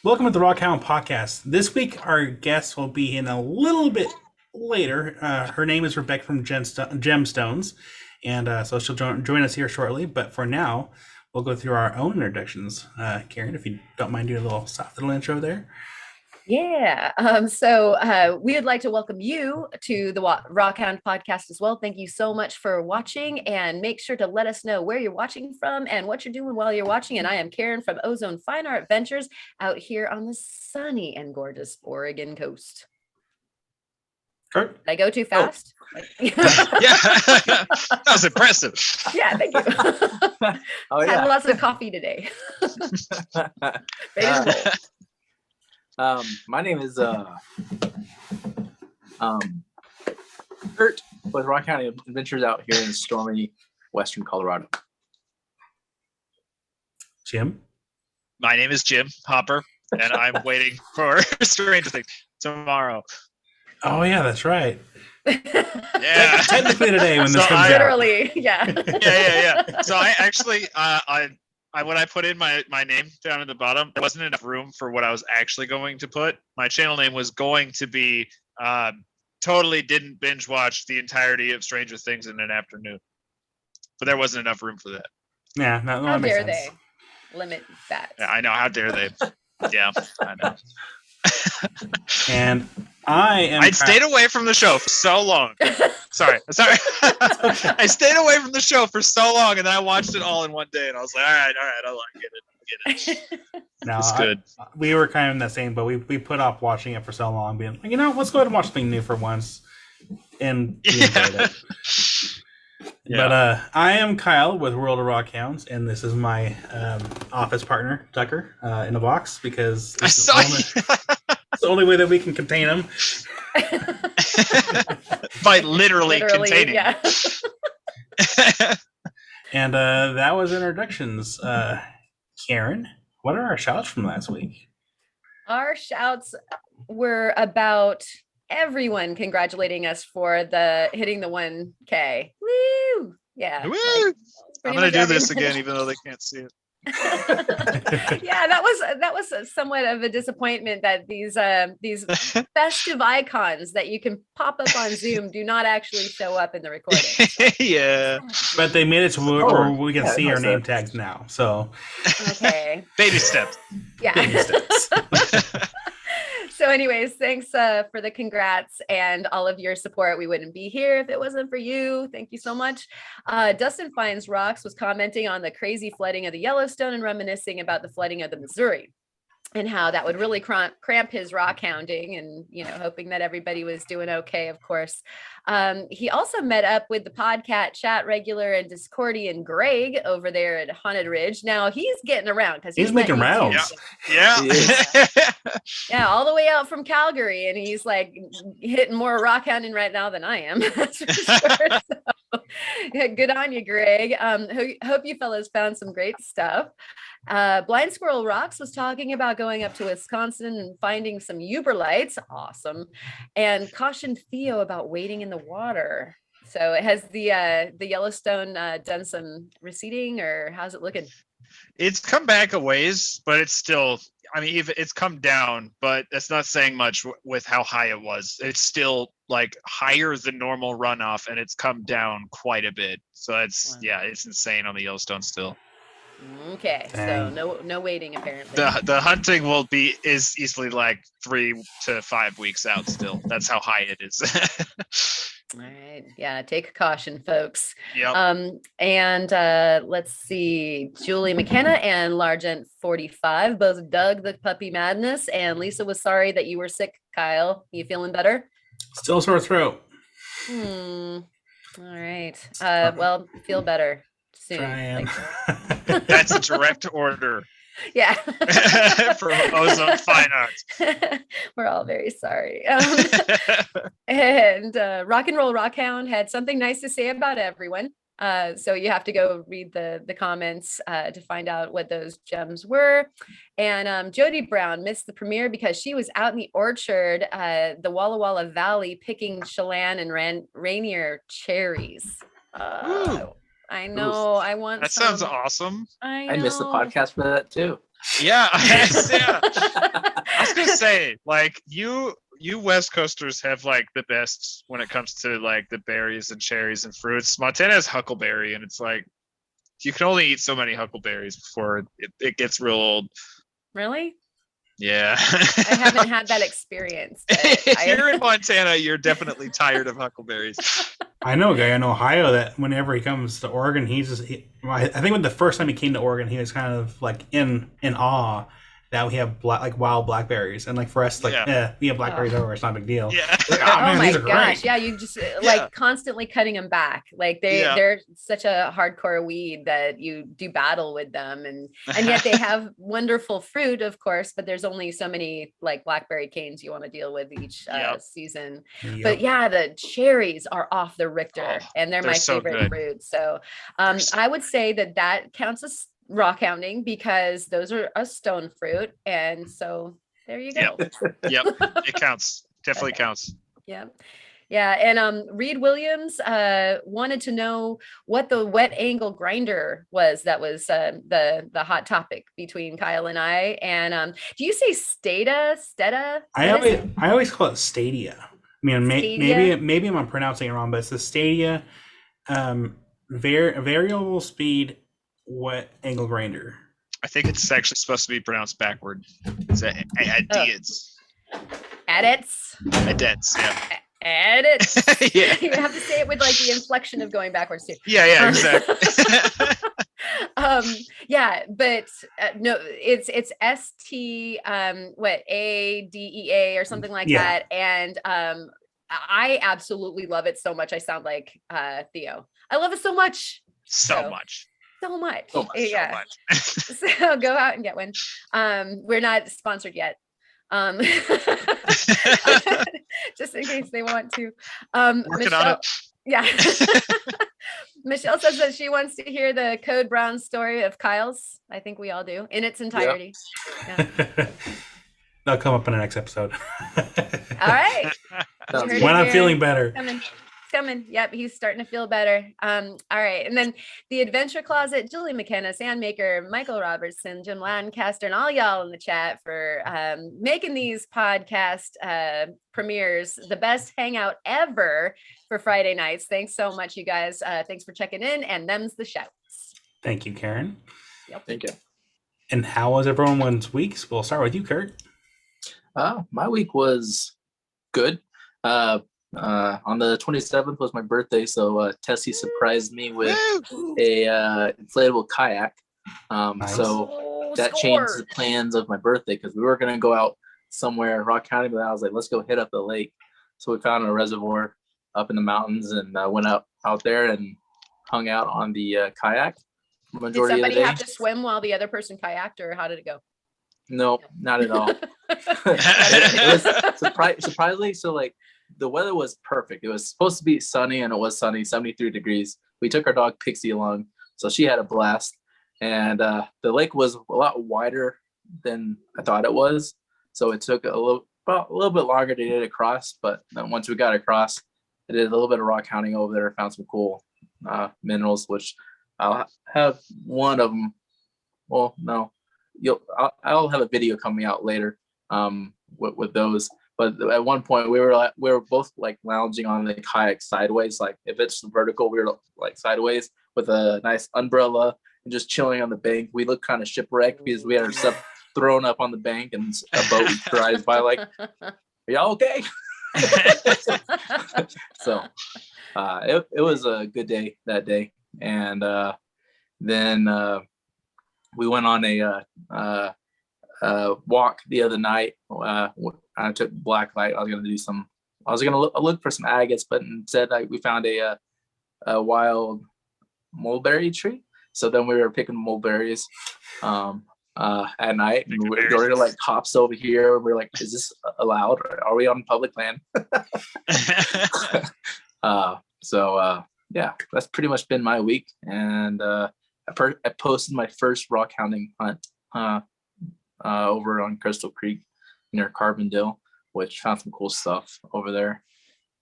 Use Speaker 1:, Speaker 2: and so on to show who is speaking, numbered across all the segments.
Speaker 1: Welcome to the Rockhound Podcast. This week, our guest will be in a little bit later. Her name is Rebecca from Gemstones, and so she'll join us here shortly. But for now, we'll go through our own introductions. Karen, if you don't mind doing a little soft little intro there.
Speaker 2: Yeah. We would like to welcome you to the Rockhound Podcast as well. Thank you so much for watching, and make sure to let us know where you're watching from and what you're doing while you're watching. And I am Karen from Ozone Adventures out here on the sunny and gorgeous Oregon coast.
Speaker 1: Sure.
Speaker 2: Did I go too fast?
Speaker 3: Yeah, that was impressive.
Speaker 2: Yeah, thank you. Had lots of coffee today.
Speaker 4: My name is Kurt with Rock.Hounding.Adventures out here in stormy western Colorado.
Speaker 1: Jim?
Speaker 3: My name is Jim Hopper, and I'm waiting for Stranger Things tomorrow.
Speaker 1: Oh, yeah, that's right.
Speaker 3: Yeah.
Speaker 1: Technically today when this comes out.
Speaker 2: Literally, yeah.
Speaker 3: Yeah. So I actually, when I put in my name down at the bottom, there wasn't enough room for what I was actually going to put. My channel name was going to be totally didn't binge watch the entirety of Stranger Things in an afternoon. But there wasn't enough room for that.
Speaker 1: Yeah,
Speaker 2: how dare they limit that?
Speaker 3: Yeah, I know. How dare they? Yeah, I know.
Speaker 1: And I
Speaker 3: stayed away from the show for so long. Sorry. I stayed away from the show for so long, and then I watched it all in one day, and I was like, all right, I get it.
Speaker 1: No,
Speaker 3: it's good.
Speaker 1: We were kind of in the same, but we put off watching it for so long, being like, let's go ahead and watch something new for once, and we enjoyed it. Yeah. But I am Kyle with World of Rockhounds, and this is my office partner, Tucker, in a box, because it's the only way that we can contain him.
Speaker 3: By literally containing.
Speaker 2: Yeah.
Speaker 1: And that was introductions. Karen, what are our shouts from last week?
Speaker 2: Our shouts were about everyone congratulating us for hitting the 1K. Woo! Yeah.
Speaker 3: Woo! I'm gonna do this again, even though they can't see it.
Speaker 2: Yeah, that was somewhat of a disappointment that these festive icons that you can pop up on Zoom do not actually show up in the recording. So.
Speaker 3: Yeah,
Speaker 1: but they made it to where we can see our name tags now. So
Speaker 2: okay,
Speaker 3: baby steps.
Speaker 2: Yeah.
Speaker 1: Baby steps.
Speaker 2: So anyways, thanks for the congrats and all of your support. We wouldn't be here if it wasn't for you. Thank you so much. Dustin Finds Rocks was commenting on the crazy flooding of the Yellowstone and reminiscing about the flooding of the Missouri and how that would really cramp his rock hounding, and hoping that everybody was doing okay, of course. He also met up with the podcast chat regular and Discordian Greg over there at Haunted Ridge. Now he's getting around because
Speaker 1: he's making rounds.
Speaker 3: Yeah.
Speaker 2: Yeah, all the way out from Calgary, and he's like hitting more rock hounding right now than I am. That's for sure. So, yeah, good on you, Greg. Hope you fellas found some great stuff. Blind Squirrel Rocks was talking about going up to Wisconsin and finding some Uberlights. Awesome. And cautioned Theo about wading in the water. So has the Yellowstone done some receding, or how's it looking?
Speaker 3: It's come back a ways, but it's still, it's come down, but that's not saying much with how high it was. It's still like higher than normal runoff, and it's come down quite a bit. So it's insane on the Yellowstone still.
Speaker 2: Okay, dang. So no waiting apparently.
Speaker 3: The hunting is easily like 3 to 5 weeks out still. That's how high it is.
Speaker 2: All right. Yeah, take caution, folks.
Speaker 3: Yep.
Speaker 2: And let's see. Julie McKenna and Largent 45 both dug the puppy madness, and Lisa was sorry that you were sick, Kyle. You feeling better?
Speaker 1: Still sore throat.
Speaker 2: All right. Well, feel better soon.
Speaker 3: That's a direct order.
Speaker 2: Yeah.
Speaker 3: For Ozone Fine Arts.
Speaker 2: We're all very sorry. And Rock and Roll Rockhound had something nice to say about everyone. So you have to go read the comments to find out what those gems were. And Jody Brown missed the premiere because she was out in the orchard, the Walla Walla Valley, picking Chelan and Rainier cherries. I know. I want
Speaker 3: That sounds
Speaker 2: some.
Speaker 3: awesome.
Speaker 2: I
Speaker 4: missed the
Speaker 2: know.
Speaker 4: podcast for that too.
Speaker 3: Yeah. Yeah. I was gonna say, like, you West Coasters have like the best when it comes to like the berries and cherries and fruits. Montana has huckleberry, and it's like you can only eat so many huckleberries before it gets real old.
Speaker 2: Really?
Speaker 3: Yeah.
Speaker 2: I haven't had that experience.
Speaker 3: If you're in Montana, you're definitely tired of huckleberries.
Speaker 1: I know a guy in Ohio that whenever he comes to Oregon, I think when the first time he came to Oregon, he was kind of like in awe that we have wild blackberries, and like for us, like we have blackberries over, it's not a big deal.
Speaker 3: Yeah.
Speaker 1: Like,
Speaker 2: Oh
Speaker 1: man,
Speaker 2: my
Speaker 1: these are
Speaker 2: gosh.
Speaker 1: great.
Speaker 2: Yeah, you just like constantly cutting them back. Like they're such a hardcore weed that you do battle with them, and yet they have wonderful fruit, of course, but there's only so many like blackberry canes you want to deal with each season.
Speaker 1: Yep.
Speaker 2: But yeah, the cherries are off the Richter, and they're my
Speaker 3: so
Speaker 2: favorite
Speaker 3: good.
Speaker 2: fruit. So I would say that counts as rock hounding because those are a stone fruit, and so there you go.
Speaker 3: Yep. It counts. Definitely counts.
Speaker 2: Yeah. Yeah. And Reed Williams wanted to know what the wet angle grinder was. That was the hot topic between Kyle and I. And do you say Steta?
Speaker 1: I always call it Stadia. I mean,
Speaker 2: Stadia?
Speaker 1: maybe I'm pronouncing it wrong, but it's the Stadia variable speed wet angle grinder.
Speaker 3: I think it's actually supposed to be pronounced backward. It's adits.
Speaker 2: Edits.
Speaker 3: Adits, yeah.
Speaker 2: Edits.
Speaker 3: Yeah.
Speaker 2: You have to say it with like the inflection of going backwards too.
Speaker 3: Yeah, exactly.
Speaker 2: Yeah, but no, it's ST ADEA or something like that, and I absolutely love it so much. I sound like Theo. I love it so much.
Speaker 3: So much.
Speaker 2: Yeah. So go out and get one. We're not sponsored yet. Just in case they want to.
Speaker 3: Working on it.
Speaker 2: Yeah. Michelle says that she wants to hear the Code Brown story of Kyle's. I think we all do in its entirety.
Speaker 1: Yep. Yeah. That'll come up in the next episode.
Speaker 2: All right.
Speaker 1: When I'm feeling better.
Speaker 2: Coming. Yep, he's starting to feel better. All right. And then the Adventure Closet, Julie McKenna, Sandmaker, Michael Robertson, Jim Lancaster, and all y'all in the chat for making these podcast premieres the best hangout ever for Friday nights. Thanks so much, you guys. Thanks for checking in, and them's the shouts.
Speaker 1: Thank you, Karen.
Speaker 2: Yep.
Speaker 4: Thank you.
Speaker 1: And how was everyone's weeks? We'll start with you, Kurt.
Speaker 4: My week was good. On the 27th was my birthday, so Tessie surprised me with a inflatable kayak.
Speaker 1: Nice.
Speaker 4: So that changed the plans of my birthday because we were going to go out somewhere in Rock County, but I was like, let's go hit up the lake. So we found a reservoir up in the mountains and went out there and hung out on the kayak.
Speaker 2: Did somebody have to swim while the other person kayaked, or how did it go?
Speaker 4: No, not at all. It was surprisingly, so like the weather was perfect. It was supposed to be sunny, and it was sunny, 73 degrees. We took our dog Pixie along, so she had a blast. And the lake was a lot wider than I thought it was, so it took a little bit longer to get across. But then once we got across, I did a little bit of rock hounding over there. Found some cool minerals, which I'll have one of them. Well, no. I'll have a video coming out later with those. But at one point we were both like lounging on the kayak sideways. Like if it's vertical, we were like sideways with a nice umbrella and just chilling on the bank. We looked kind of shipwrecked because we had our stuff thrown up on the bank and a boat drives by like, are y'all okay? So it was a good day that day. And then we went on a walk the other night. I took black light. I was gonna look for some agates, but instead we found a wild mulberry tree. So then we were picking mulberries at night, and we were like cops over here. We're like, is this allowed? Are we on public land? Yeah, that's pretty much been my week. And I posted my first rock hounding hunt over on Crystal Creek near Carbondale, which found some cool stuff over there.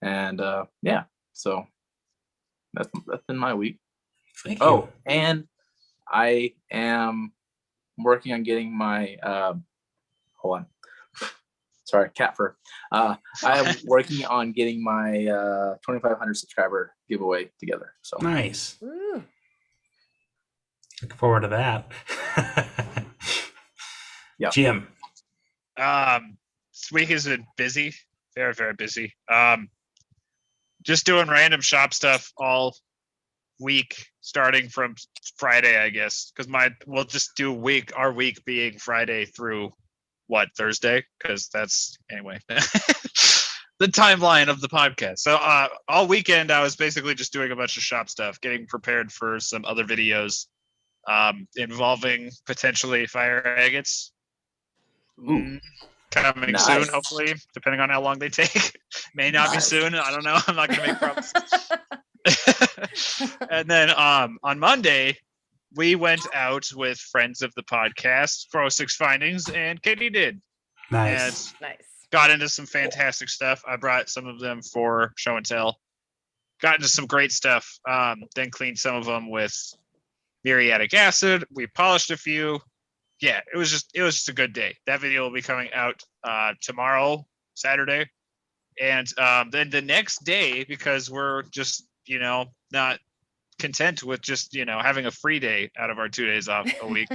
Speaker 4: And yeah, so that's been my week.
Speaker 1: Thank you.
Speaker 4: Oh, and I am working on getting my hold on. Sorry, cat fur. I am working on getting my 2,500 subscriber giveaway together. So
Speaker 1: Nice.
Speaker 2: Ooh.
Speaker 1: Looking forward to that.
Speaker 4: Yeah.
Speaker 1: Jim.
Speaker 3: This week has been busy, very, very busy. Just doing random shop stuff all week, starting from Friday, I guess, because we'll just do our week being Friday through Thursday, because that's anyway the timeline of the podcast. So all weekend I was basically just doing a bunch of shop stuff, getting prepared for some other videos involving potentially fire agates. Coming
Speaker 4: Nice.
Speaker 3: soon, hopefully, depending on how long they take. May not be soon. I don't know. I'm not gonna make promises. And then on Monday, we went out with friends of the podcast, 406 Findings, and Katie did.
Speaker 1: Nice.
Speaker 3: And
Speaker 2: Nice.
Speaker 3: got into some fantastic stuff. I brought some of them for show and tell. Got into some great stuff. Then cleaned some of them with muriatic acid. We polished a few. Yeah, it was just a good day. That video will be coming out tomorrow, Saturday. And then the next day, because we're just, not content with just, having a free day out of our 2 days off a week,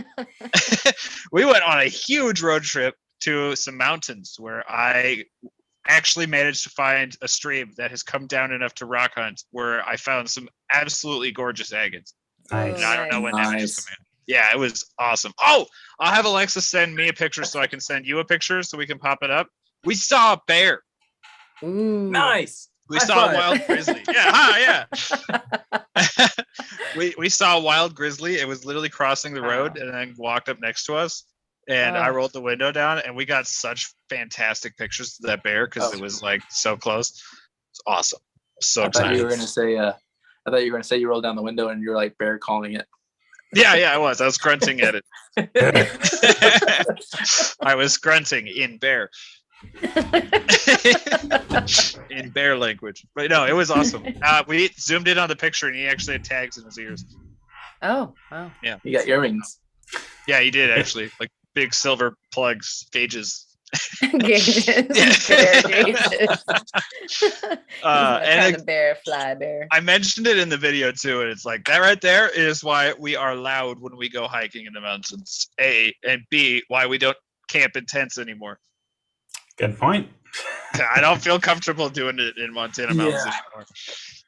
Speaker 3: we went on a huge road trip to some mountains where I actually managed to find a stream that has come down enough to rock hunt, where I found some absolutely gorgeous agates.
Speaker 1: Nice.
Speaker 3: And I don't know when
Speaker 4: Nice.
Speaker 3: images come in. Yeah, it was awesome. Oh, I'll have Alexa send me a picture so I can send you a picture so we can pop it up. We saw a bear.
Speaker 2: Ooh.
Speaker 4: Nice.
Speaker 3: We
Speaker 4: High
Speaker 3: saw
Speaker 4: five.
Speaker 3: a wild grizzly. Yeah, yeah. we saw a wild grizzly. It was literally crossing the road and then walked up next to us. And I rolled the window down, and we got such fantastic pictures of that bear because it was like so close. It's awesome. So
Speaker 4: I thought
Speaker 3: excited.
Speaker 4: you were gonna say you rolled down the window and you're like bear calling it.
Speaker 3: Yeah, I was. I was grunting at it. I was grunting in bear. In bear language. But no, it was awesome. We zoomed in on the picture, and he actually had tags in his ears.
Speaker 2: Oh, wow.
Speaker 3: Yeah.
Speaker 4: You got earrings.
Speaker 3: Yeah, he did actually. Like big silver plugs, gauges.
Speaker 2: Gauges. Bear gauges.
Speaker 3: And
Speaker 2: the bear, fly bear.
Speaker 3: I mentioned it in the video too, and it's like that right there is why we are loud when we go hiking in the mountains. A, and B, why we don't camp in tents anymore.
Speaker 1: Good point.
Speaker 3: I don't feel comfortable doing it in Montana mountains anymore.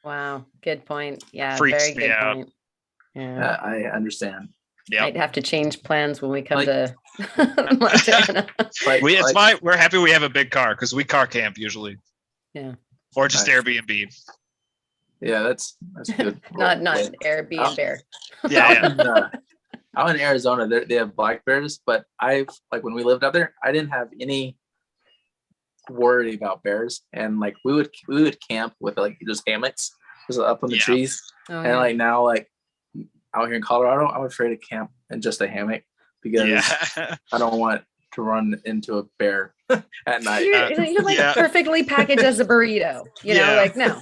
Speaker 2: Wow, good point. Yeah,
Speaker 3: Freaks
Speaker 2: very
Speaker 3: me
Speaker 2: good
Speaker 3: out.
Speaker 2: point. Yeah.
Speaker 4: I understand.
Speaker 3: Yeah,
Speaker 2: Might have to change plans when we come
Speaker 4: Like-
Speaker 2: to Montana.
Speaker 3: it's why we're happy we have a big car because we car camp usually.
Speaker 2: Yeah.
Speaker 3: Or just
Speaker 4: Nice.
Speaker 3: Airbnb.
Speaker 4: Yeah, that's good.
Speaker 2: not Airbnb bear.
Speaker 3: Yeah.
Speaker 4: Out in Arizona, they have black bears, but when we lived out there, I didn't have any worry about bears, and like we would camp with like just hammocks just up on the trees,
Speaker 2: Oh,
Speaker 4: and
Speaker 2: yeah.
Speaker 4: like now like out here in Colorado, I'm afraid to camp in just a hammock because I don't want to run into a bear at night.
Speaker 2: You're like perfectly packaged as a burrito. Like no.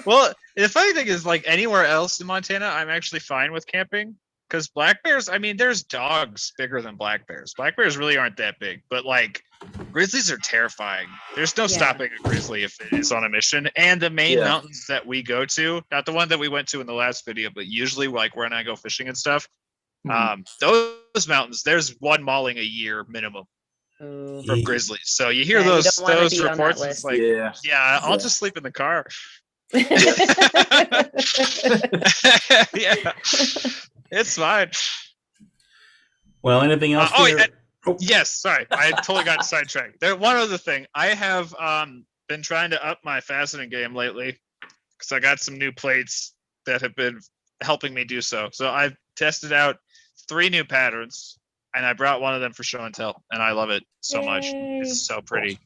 Speaker 3: Well, the funny thing is, like anywhere else in Montana, I'm actually fine with camping because black bears. I mean, there's dogs bigger than black bears. Black bears really aren't that big, but like grizzlies are terrifying. There's no stopping a grizzly if it is on a mission. And the main mountains that we go to, not the one that we went to in the last video, but usually like when I go fishing and stuff, those mountains, there's one mauling a year minimum from grizzlies. So you hear those reports. It's like, I'll just sleep in the car. Yeah, it's fine.
Speaker 1: Well, anything else?
Speaker 3: Yes, sorry, I totally got sidetracked. There, one other thing, I have been trying to up my fastening game lately because I got some new plates that have been helping me do so. So I've tested out 3 new patterns, and I brought one of them for show and tell, and I love it so much. It's so pretty.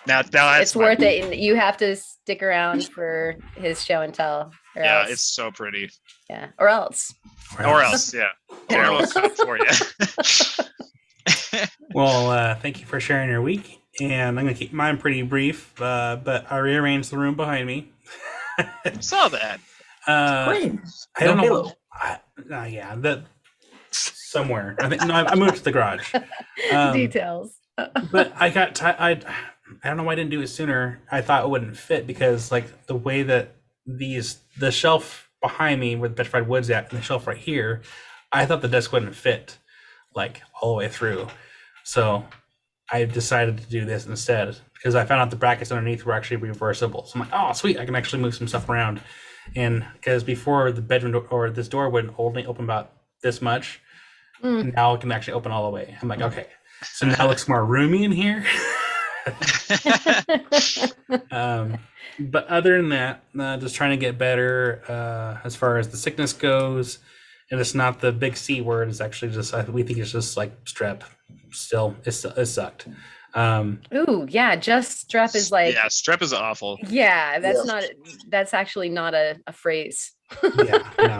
Speaker 3: Now that's
Speaker 2: it's worth it, and you have to stick around for his show and tell. Else.
Speaker 3: It's so pretty.
Speaker 2: Yeah, or else.
Speaker 3: Yeah. Terrible for you.
Speaker 1: Well, thank you for sharing your week, and I'm gonna keep mine pretty brief. But I rearranged the room behind me.
Speaker 3: I saw that.
Speaker 4: Twins.
Speaker 1: I don't know.
Speaker 4: Halo.
Speaker 1: Yeah, that somewhere. I think no, I moved to the garage.
Speaker 2: Details.
Speaker 1: But I got I don't know why I didn't do it sooner. I thought it wouldn't fit because like the way that the shelf behind me where the petrified wood's at and the shelf right here, I thought the desk wouldn't fit like all the way through. So I decided to do this instead because I found out the brackets underneath were actually reversible. So I'm like, oh sweet, I can actually move some stuff around. And because before the bedroom door or this door would only open about this much, now it can actually open all the way. I'm like, okay, so now it looks more roomy in here. But other than that, just trying to get better as far as the sickness goes. And it's not the big C word. It's actually just, we think it's just like strep. Still, it sucked.
Speaker 2: Ooh, yeah, just strep is like.
Speaker 3: Yeah, strep is awful.
Speaker 2: Yeah, that's actually not a phrase.
Speaker 1: Yeah, no,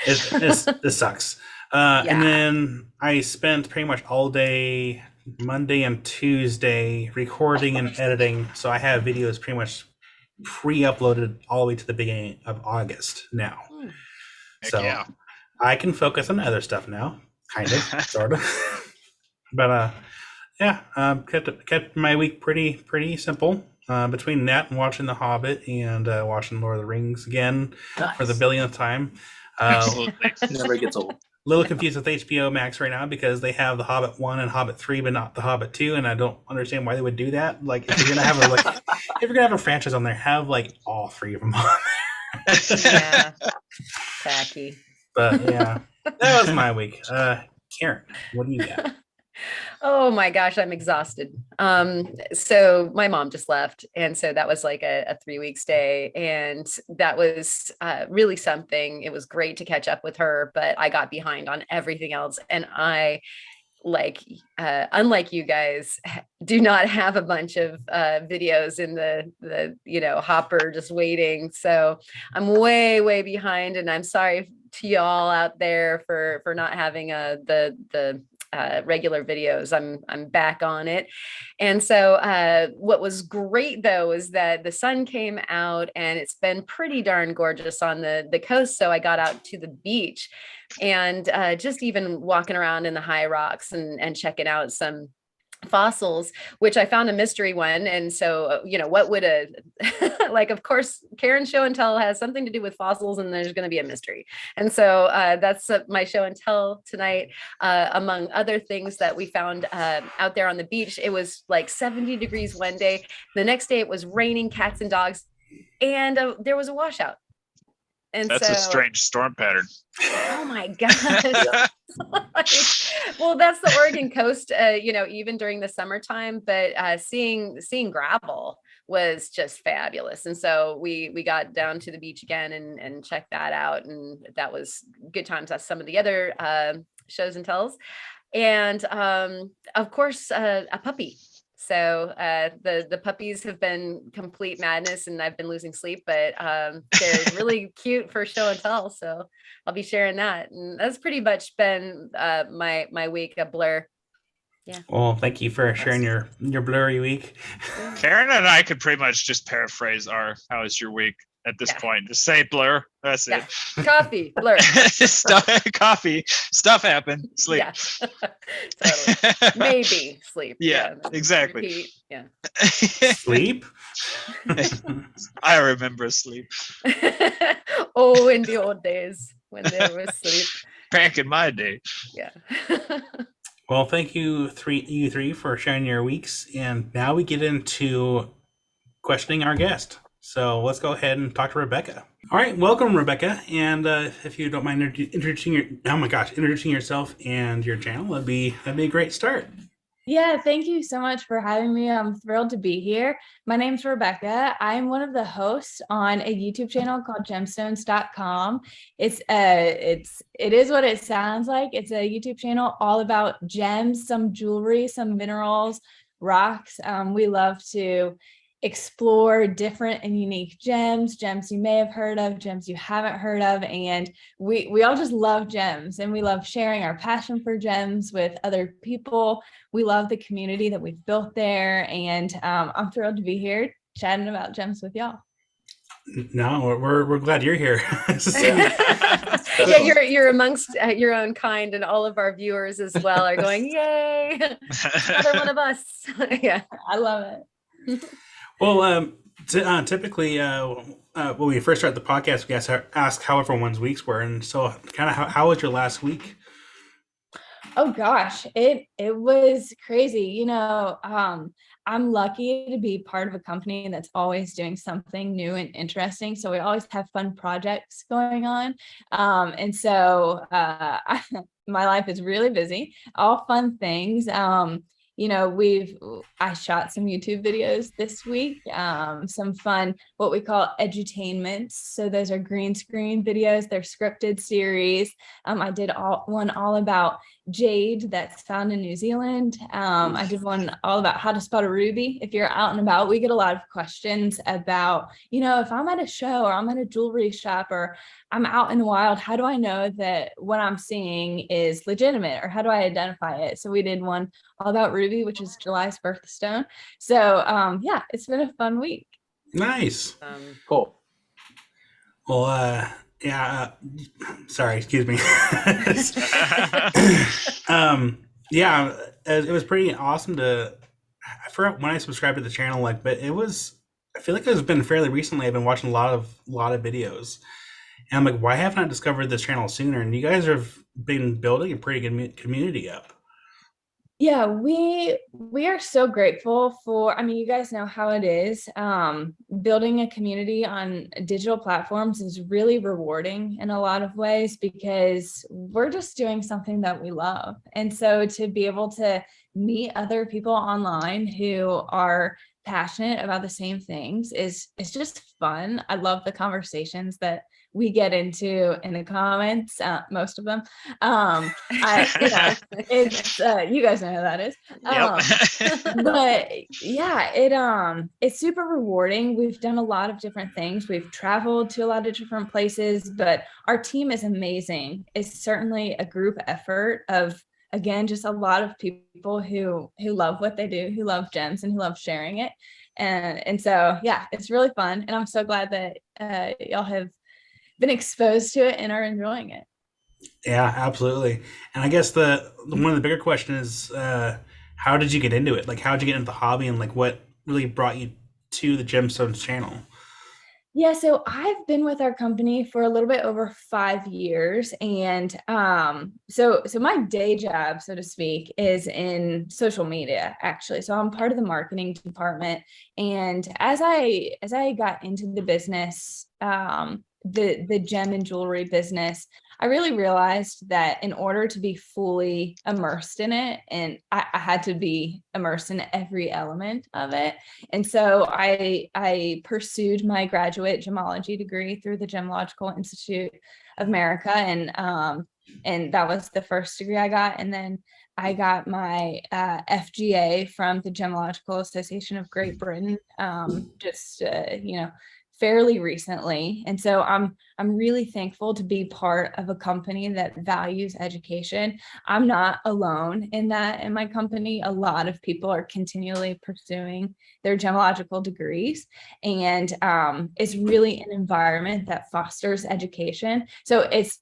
Speaker 1: it sucks. And then I spent pretty much all day Monday and Tuesday recording and editing. So I have videos pretty much pre-uploaded all the way to the beginning of August now. So
Speaker 3: yeah.
Speaker 1: I can focus on other stuff now, kind of, sort of. But kept my week pretty simple. Between that and watching The Hobbit and watching Lord of the Rings again for the billionth time.
Speaker 3: Absolutely.
Speaker 4: Never gets old.
Speaker 1: Little confused with HBO Max right now because they have The Hobbit 1 and Hobbit 3, but not The Hobbit 2, and I don't understand why they would do that. Like, if you're gonna have a franchise on there, have like all three of them on there.
Speaker 2: Yeah, tacky.
Speaker 1: But yeah, that was my week. Karen, what do you got?
Speaker 2: Oh my gosh, I'm exhausted. So my mom just left. And so that was like a 3-week stay. And that was really something. It was great to catch up with her, but I got behind on everything else. And I, unlike you guys, do not have a bunch of videos in the hopper just waiting. So I'm way behind, and I'm sorry to y'all out there for not having the regular videos. I'm back on it. And so what was great though is that the sun came out and it's been pretty darn gorgeous on the coast. So I got out to the beach and just even walking around in the high rocks and checking out some fossils, which I found a mystery one. And so, what would of course, Karen's show and tell has something to do with fossils, and there's going to be a mystery. And so that's my show and tell tonight. Among other things that we found out there on the beach, it was like 70 degrees one day. The next day it was raining cats and dogs, and there was a washout. And
Speaker 3: that's a strange storm pattern.
Speaker 2: Oh my gosh. Well, that's the Oregon coast, even during the summertime, but seeing gravel was just fabulous. And so we got down to the beach again and checked that out. And that was good times as some of the other shows and tells. And of course, a puppy. So the puppies have been complete madness, and I've been losing sleep, but they're really cute for show and tell. So I'll be sharing that. And that's pretty much been my week, a blur. Yeah.
Speaker 1: Well, thank you for sharing your blurry week.
Speaker 3: Karen and I could pretty much just paraphrase our "How was your week?" at this point. Just say blur. That's it.
Speaker 2: Coffee, blur.
Speaker 3: Coffee. Stuff happened. Sleep.
Speaker 2: Yeah. Totally. Maybe sleep.
Speaker 3: Yeah, exactly.
Speaker 2: Repeat. Yeah.
Speaker 1: Sleep?
Speaker 3: I remember sleep.
Speaker 2: Oh, in the old days when there was sleep.
Speaker 3: Back in my day.
Speaker 2: Yeah.
Speaker 1: Well, thank you three for sharing your weeks. And now we get into questioning our guest. So let's go ahead and talk to Rebecca. All right, welcome, Rebecca. And if you don't mind introducing yourself and your channel, that'd be a great start.
Speaker 5: Yeah, thank you so much for having me. I'm thrilled to be here. My name's Rebecca. I'm one of the hosts on a YouTube channel called gemstones.com. It is what it sounds like. It's a YouTube channel all about gems, some jewelry, some minerals, rocks. We love to explore different and unique gems you may have heard of, gems you haven't heard of, and we all just love gems, and we love sharing our passion for gems with other people. We love the community that we've built there, and I'm thrilled to be here chatting about gems with y'all.
Speaker 1: No, we're glad you're here.
Speaker 2: Yeah, you're amongst your own kind, and all of our viewers as well are going, "Yay, another one of us!" Yeah,
Speaker 5: I love it.
Speaker 1: Well, typically, when we first start the podcast, we ask how everyone's weeks were, and so kind of how was your last week?
Speaker 5: Oh gosh, it was crazy. I'm lucky to be part of a company that's always doing something new and interesting. So we always have fun projects going on. And so my life is really busy, all fun things. I shot some YouTube videos this week, some fun, what we call edutainments. So those are green screen videos, they're scripted series. I did one all about jade that's found in New Zealand. I did one all about how to spot a ruby. If you're out and about, we get a lot of questions about, if I'm at a show or I'm at a jewelry shop or I'm out in the wild, how do I know that what I'm seeing is legitimate, or how do I identify it? So we did one all about ruby, which is July's birthstone. So yeah, it's been a fun week.
Speaker 1: Nice.
Speaker 4: Cool.
Speaker 1: Well, yeah. Sorry, excuse me. Yeah, it was pretty awesome I forgot when I subscribed to the channel, but I feel like it's been fairly recently. I've been watching a lot of videos, and I'm like, why haven't I discovered this channel sooner? And you guys have been building a pretty good community up.
Speaker 5: Yeah, we are so grateful for, you guys know how it is. Building a community on digital platforms is really rewarding in a lot of ways because we're just doing something that we love. And so to be able to meet other people online who are passionate about the same things is just fun. I love the conversations that we get into in the comments, most of them. It's you guys know who that is. But yeah, it's super rewarding. We've done a lot of different things. We've traveled to a lot of different places, but our team is amazing. It's certainly a group effort of, again, just a lot of people who love what they do, who love gems and who love sharing it. And so, yeah, it's really fun. And I'm so glad that y'all have been exposed to it and are enjoying it.
Speaker 1: Yeah, absolutely. And I guess one of the bigger questions is, how did you get into it? Like, how did you get into the hobby, and what really brought you to the Gemstones channel?
Speaker 5: Yeah, so I've been with our company for a little bit over 5 years, and so my day job, so to speak, is in social media, actually. So I'm part of the marketing department, and as I got into the business, the gem and jewelry business, I really realized that in order to be fully immersed in it, and I had to be immersed in every element of it. And so I pursued my graduate gemology degree through the Gemological Institute of America. And that was the first degree I got. And then I got my FGA from the Gemological Association of Great Britain, fairly recently. And so I'm really thankful to be part of a company that values education. I'm not alone in that in my company. A lot of people are continually pursuing their gemological degrees, and it's really an environment that fosters education. So it's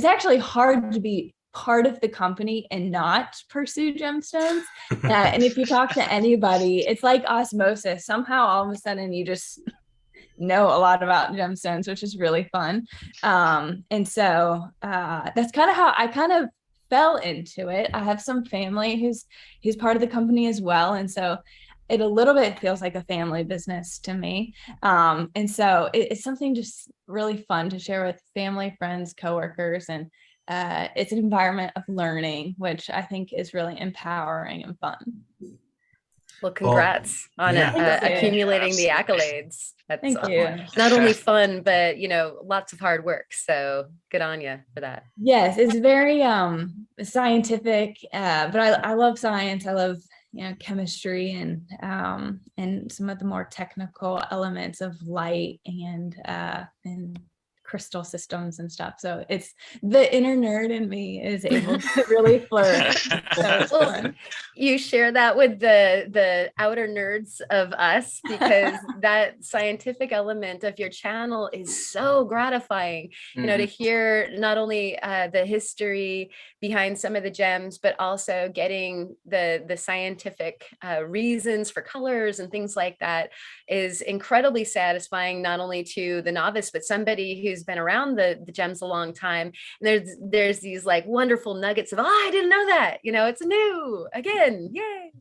Speaker 5: actually hard to be part of the company and not pursue gemstones. And if you talk to anybody, it's like osmosis. Somehow all of a sudden you just know a lot about gemstones, which is really fun. And so that's kind of how I kind of fell into it. I have some family who's part of the company as well. And so it a little bit feels like a family business to me. And so it's something just really fun to share with family, friends, coworkers, and it's an environment of learning, which I think is really empowering and fun.
Speaker 2: Well, congrats on accumulating the accolades. That's
Speaker 5: Thank you.
Speaker 2: Not only fun, but lots of hard work. So good on you for that.
Speaker 5: Yes, it's very scientific, but I love science. I love chemistry and some of the more technical elements of light and crystal systems and stuff. So it's the inner nerd in me is able to really flourish. So it's fun.
Speaker 2: You share that with the outer nerds of us, because that scientific element of your channel is so gratifying, you know, to hear not only the history behind some of the gems, but also getting the scientific reasons for colors and things like that is incredibly satisfying, not only to the novice, but somebody who's been around the gems a long time. And there's these like wonderful nuggets of, oh, I didn't know that, you know, it's new again. Yay.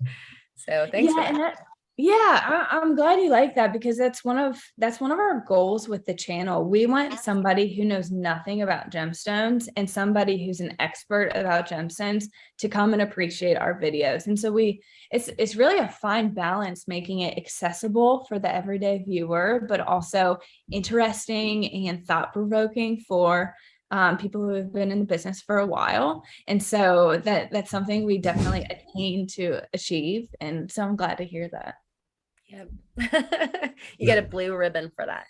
Speaker 2: So thanks for that.
Speaker 5: I'm glad you like that, because that's one of our goals with the channel. We want somebody who knows nothing about gemstones and somebody who's an expert about gemstones to come and appreciate our videos. And so it's really a fine balance, making it accessible for the everyday viewer, but also interesting and thought-provoking for people who have been in the business for a while. And so that's something we definitely attain to achieve. And so I'm glad to hear that.
Speaker 2: Yep. You get a blue ribbon for that.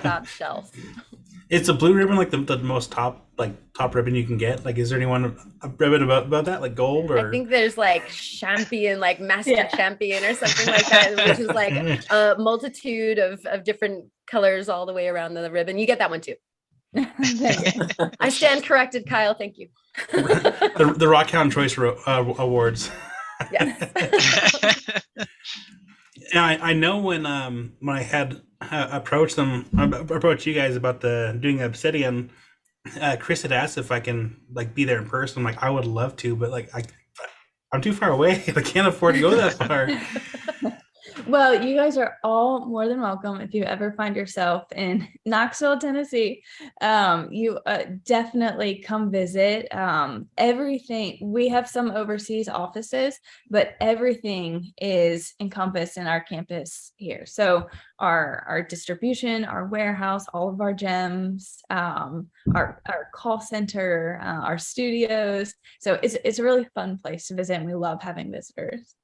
Speaker 2: Top shelf.
Speaker 1: It's a blue ribbon, like the most top ribbon you can get. Like, is there anyone a ribbon about that, like gold? Or I
Speaker 2: think there's like champion, like master champion or something like that, which is like a multitude of different colors all the way around the ribbon. You get that one too. I stand corrected, Kyle. Thank you.
Speaker 1: the Rockhound Choice Awards.
Speaker 2: Yes.
Speaker 1: And I know when I had approached you guys about doing Obsidian, Chris had asked if I can like be there in person. I'm like, I would love to, but like I'm too far away. I can't afford to go that far.
Speaker 5: Well, you guys are all more than welcome if you ever find yourself in Knoxville, Tennessee. You definitely come visit. Everything, we have some overseas offices, but everything is encompassed in our campus here. So our distribution, our warehouse, all of our gems, our call center, our studios. So it's a really fun place to visit, and we love having visitors.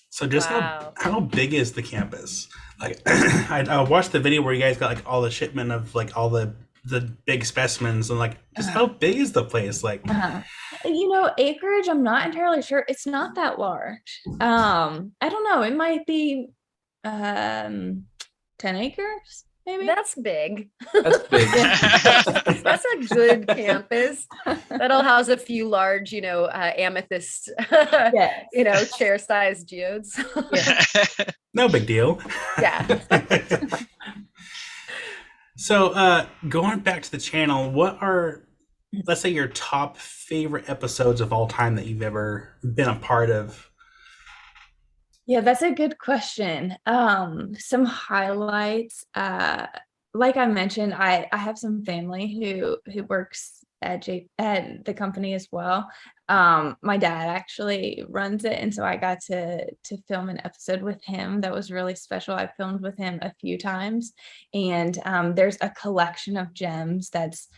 Speaker 1: So just how big is the campus? Like I watched the video where you guys got like all the shipment of like all the big specimens, and like just how big is the place? Like
Speaker 5: you know, acreage, I'm not entirely sure. It's not that large. I don't know. It might be 10 acres. Maybe.
Speaker 2: That's big.
Speaker 4: That's big.
Speaker 2: That's a good campus. That'll house a few large, amethyst, chair-sized geodes.
Speaker 1: No big deal.
Speaker 2: Yeah.
Speaker 1: So going back to the channel, what are, let's say, your top favorite episodes of all time that you've ever been a part of?
Speaker 5: Yeah, that's a good question. Some highlights, like I mentioned, I have some family who works at the company as well. My dad actually runs it, and so I got to film an episode with him that was really special. I filmed with him a few times, and there's a collection of gems that's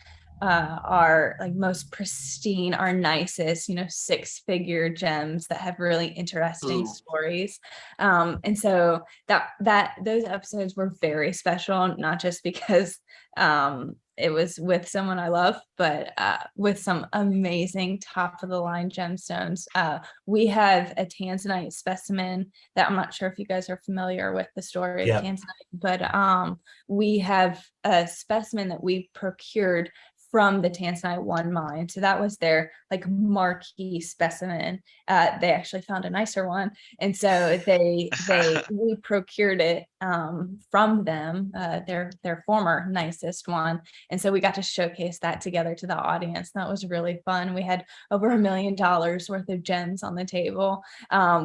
Speaker 5: our like most pristine, our nicest, 6-figure gems that have really interesting stories. And so that those episodes were very special, not just because it was with someone I love, but with some amazing top of the line gemstones. We have a tanzanite specimen that I'm not sure if you guys are familiar with the story of tanzanite, but we have a specimen that we procured from the Tanzanite 1 mine. So that was their like marquee specimen. They actually found a nicer one. And so we procured it from them, their former nicest one. And so we got to showcase that together to the audience. That was really fun. We had over $1 million worth of gems on the table.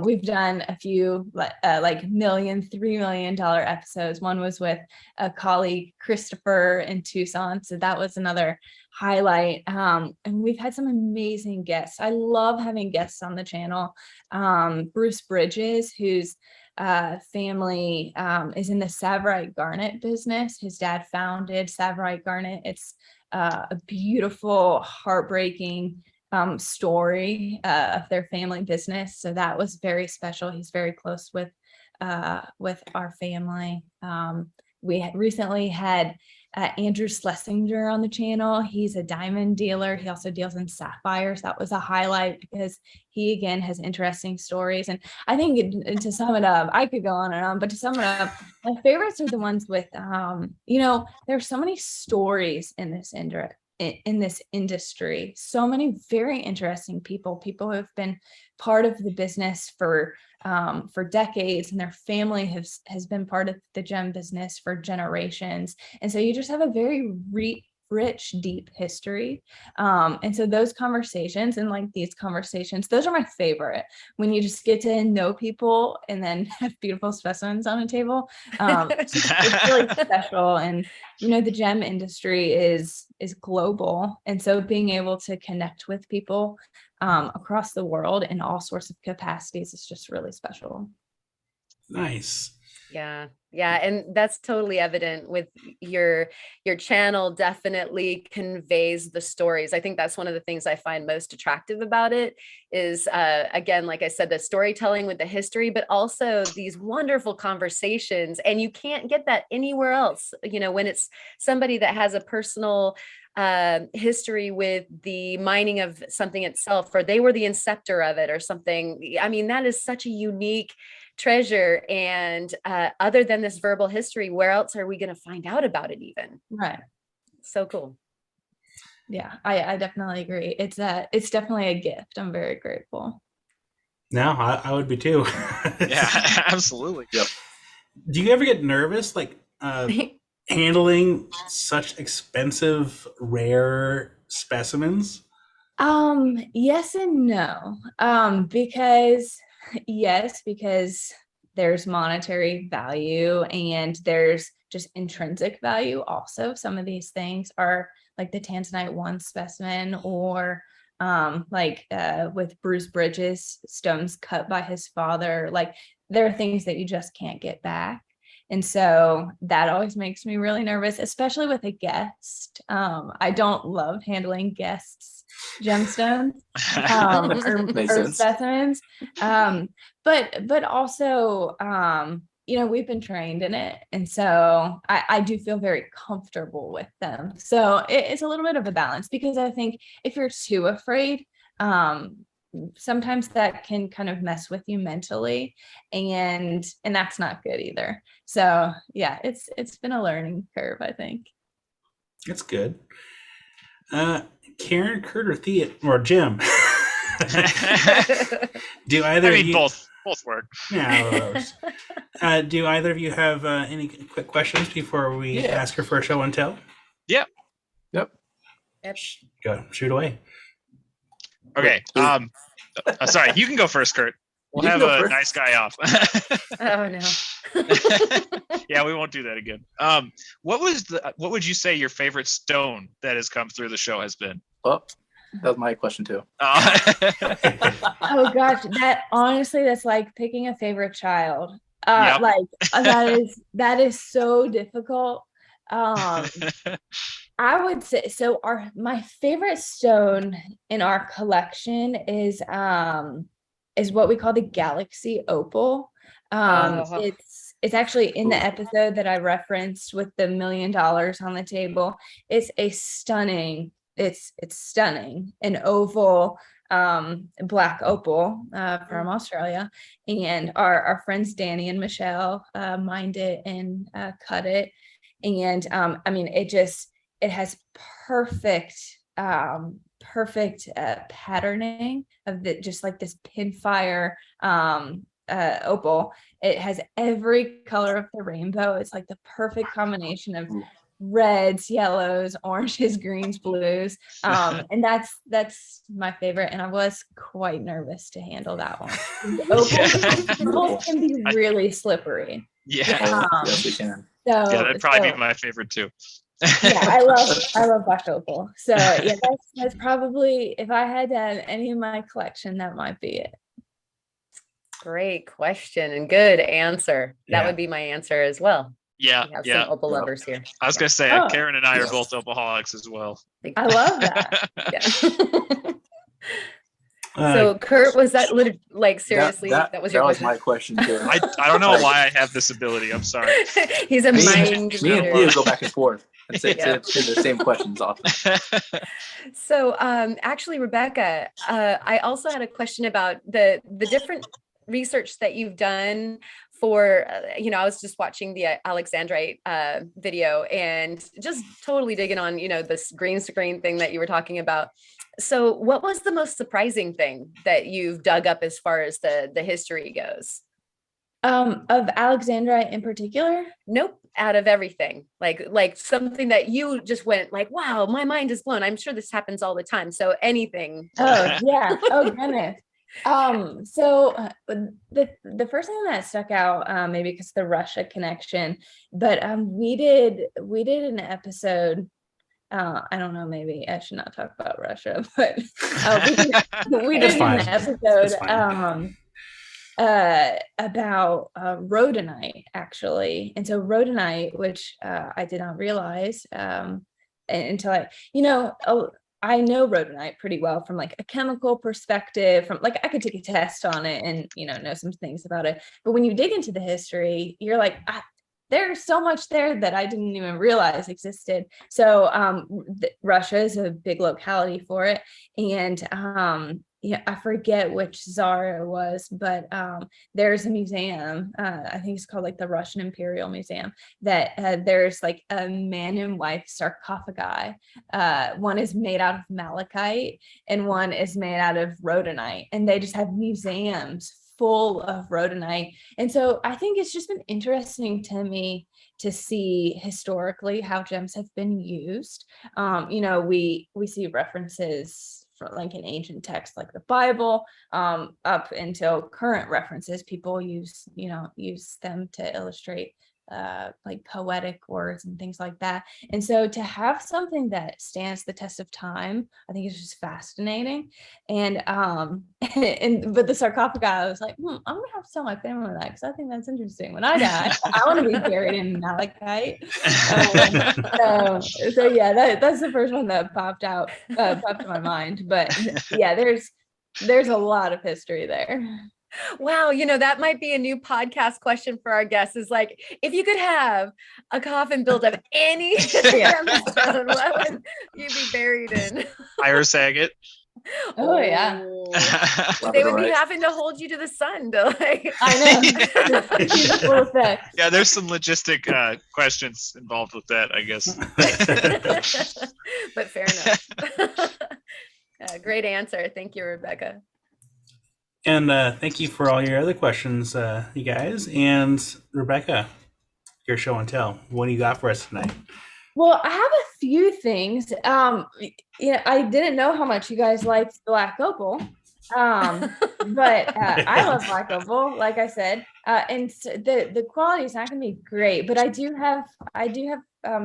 Speaker 5: We've done a few like $1 million, $3 million episodes. One was with a colleague, Christopher, in Tucson. So that was another highlight. And we've had some amazing guests. I love having guests on the channel. Bruce Bridges, whose family is in the Savorite garnet business. His dad founded Savorite Garnet. It's a beautiful, heartbreaking story of their family business. So that was very special. He's very close with our family. We recently had Andrew Schlesinger on the channel. He's a diamond dealer. He also deals in sapphires. That was a highlight because he, again, has interesting stories. And I think to sum it up, I could go on and on, but to sum it up, my favorites are the ones with, there's so many stories in this industry, so many very interesting people who have been part of the business for decades, and their family has been part of the gem business for generations. And so you just have a very rich, deep history. And so those conversations and like these conversations, those are my favorite, when you just get to know people and then have beautiful specimens on a table. It's really special. And the gem industry is global, and so being able to connect with people across the world in all sorts of capacities is just really special.
Speaker 1: Nice.
Speaker 2: Yeah. And that's totally evident with your channel. Definitely conveys the stories. I think that's one of the things I find most attractive about it is, again, like I said, the storytelling with the history, but also these wonderful conversations. And you can't get that anywhere else. When it's somebody that has a personal history with the mining of something itself, or they were the inceptor of it or something. I mean, that is such a unique treasure. And other than this verbal history, where else are we going to find out about it even?
Speaker 5: Right.
Speaker 2: So cool.
Speaker 5: Yeah, I definitely agree. It's definitely a gift. I'm very grateful.
Speaker 1: No, I would be too.
Speaker 3: Yeah, absolutely.
Speaker 4: Yep.
Speaker 1: Do you ever get nervous, like handling such expensive, rare specimens?
Speaker 5: Yes and no. Because there's monetary value and there's just intrinsic value also. Some of these things are like the Tanzanite 1 specimen, or with Bruce Bridges, stones cut by his father. Like, there are things that you just can't get back. And so that always makes me really nervous, especially with a guest. I don't love handling guests' gemstones or specimens. But also, we've been trained in it. And so I do feel very comfortable with them. So it's a little bit of a balance, because I think if you're too afraid, sometimes that can kind of mess with you mentally, and that's not good either. So yeah, it's been a learning curve, I think.
Speaker 1: That's good. Karen, Kurt, or Theo, or Jim? Do either of you...
Speaker 3: both work.
Speaker 1: Yeah. Do either of you have any quick questions before we ask her for a show and tell?
Speaker 3: Yep.
Speaker 1: Go, shoot away.
Speaker 3: Okay. Sorry, you can go first, Kurt. We'll have a nice guy off.
Speaker 2: Oh no.
Speaker 3: Yeah, we won't do that again. What would you say your favorite stone that has come through the show has been?
Speaker 4: Oh, that was my question too.
Speaker 5: Oh gosh, that's like picking a favorite child.
Speaker 3: Yep.
Speaker 5: That is so difficult. I would say so. My favorite stone in our collection is what we call the Galaxy Opal. It's actually in the episode that I referenced with the $1 million on the table. It's a stunning. It's stunning. An oval black opal from Australia, and our friends Danny and Michelle mined it and cut it, and it has perfect patterning of just like this pinfire opal. It has every color of the rainbow. It's like the perfect combination of reds, yellows, oranges, greens, blues, and that's my favorite. And I was quite nervous to handle that one. Opals can be really slippery.
Speaker 3: Yeah.
Speaker 4: Yes, we can.
Speaker 5: So,
Speaker 3: that'd probably be my favorite too.
Speaker 5: Yeah, I love black opal. So yeah, that's probably, if I had to have any in my collection, that might be it.
Speaker 2: Great question and good answer. That would be my answer as well.
Speaker 3: Yeah,
Speaker 2: we have some opal lovers here.
Speaker 3: I was gonna say Karen and I are both opalholics as well.
Speaker 5: I love that.
Speaker 2: So Kurt, was that like seriously?
Speaker 4: That was your question? My question too.
Speaker 3: I don't know why I have this ability. I'm sorry.
Speaker 2: He's a mind
Speaker 4: Me and Theo go back and forth. It's the same questions often.
Speaker 2: So actually, Rebecca, I also had a question about the different research that you've done for, I was just watching the Alexandrite video and just totally digging on, this green screen thing that you were talking about. So what was the most surprising thing that you've dug up as far as the history goes?
Speaker 5: Of Alexandrite in particular?
Speaker 2: Nope. Out of everything, like something that you just went like, wow, my mind is blown. I'm sure this happens all the time. So anything.
Speaker 5: Oh yeah. Oh goodness. So the first thing that stuck out, maybe because the Russia connection, but we did an episode. I don't know, maybe I should not talk about Russia, but we did an episode about rhodonite, actually. And so rhodonite, which I did not realize until I know rhodonite pretty well from like a chemical perspective, from like I could take a test on it and know some things about it. But when you dig into the history, you're like, there's so much there that I didn't even realize existed. So Russia is a big locality for it. And I forget which czar it was, but there's a museum, I think it's called like the Russian Imperial Museum, that there's like a man and wife sarcophagi. One is made out of malachite and one is made out of rhodonite. And they just have museums full of rhodonite. And so I think it's just been interesting to me to see historically how gems have been used. We see references for like in ancient texts like the Bible, up until current references. People use them to illustrate like poetic words and things like that. And so to have something that stands the test of time, I think is just fascinating. And but the sarcophagi, I was like, I'm gonna have to tell my family that, because I think that's interesting. When I die, I want to be buried in malachite. So yeah, that's the first one that popped to my mind. But yeah, there's a lot of history there.
Speaker 2: Wow, that might be a new podcast question for our guests, is like, if you could have a coffin built of any gemstone, what would you be buried in?
Speaker 3: Iris agate.
Speaker 5: Oh yeah.
Speaker 2: They would be having to hold you to the sun to like.
Speaker 5: I know.
Speaker 3: Yeah, there's some logistic questions involved with that, I guess.
Speaker 2: But fair enough. Great answer. Thank you, Rebecca.
Speaker 1: And thank you for all your other questions, you guys. And Rebecca, your show and tell. What do you got for us tonight?
Speaker 5: Well, I have a few things. I didn't know how much you guys liked Black Opal, but I love Black Opal, like I said. And the quality is not going to be great, but I do have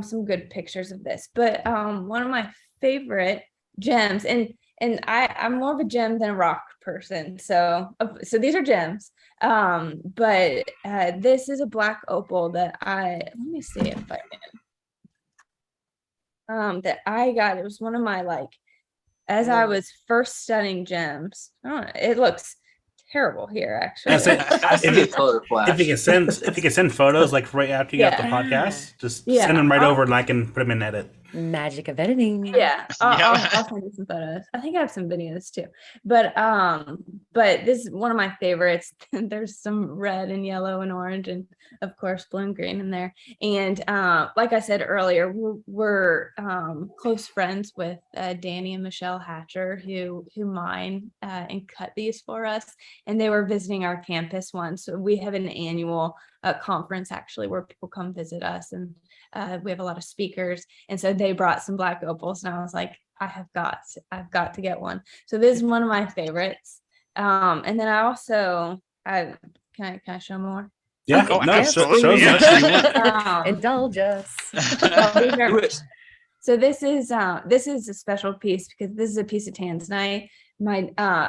Speaker 5: some good pictures of this. But one of my favorite gems, and I'm more of a gem than a rock person, so these are gems, but this is a Black Opal that let me see if I can, that I got. It was one of my, like, as I was first studying gems. It looks terrible here, actually.
Speaker 1: If you can send photos like right after you got the podcast, just send them right over and I can put them in edit.
Speaker 2: Magic of editing.
Speaker 5: Yeah, I'll send you some photos. I think I have some videos too. But this is one of my favorites. There's some red and yellow and orange, and of course blue and green in there. And like I said earlier, we're close friends with Danny and Michelle Hatcher, who mine and cut these for us. And they were visiting our campus once. So we have an annual conference actually where people come visit us, and we have a lot of speakers. And so they brought some Black Opals, and I was like, I've got to get one. So this is one of my favorites. And then I also, can I show more?
Speaker 1: Yeah,
Speaker 2: indulge us.
Speaker 5: So this is a special piece because this is a piece of tanzanite.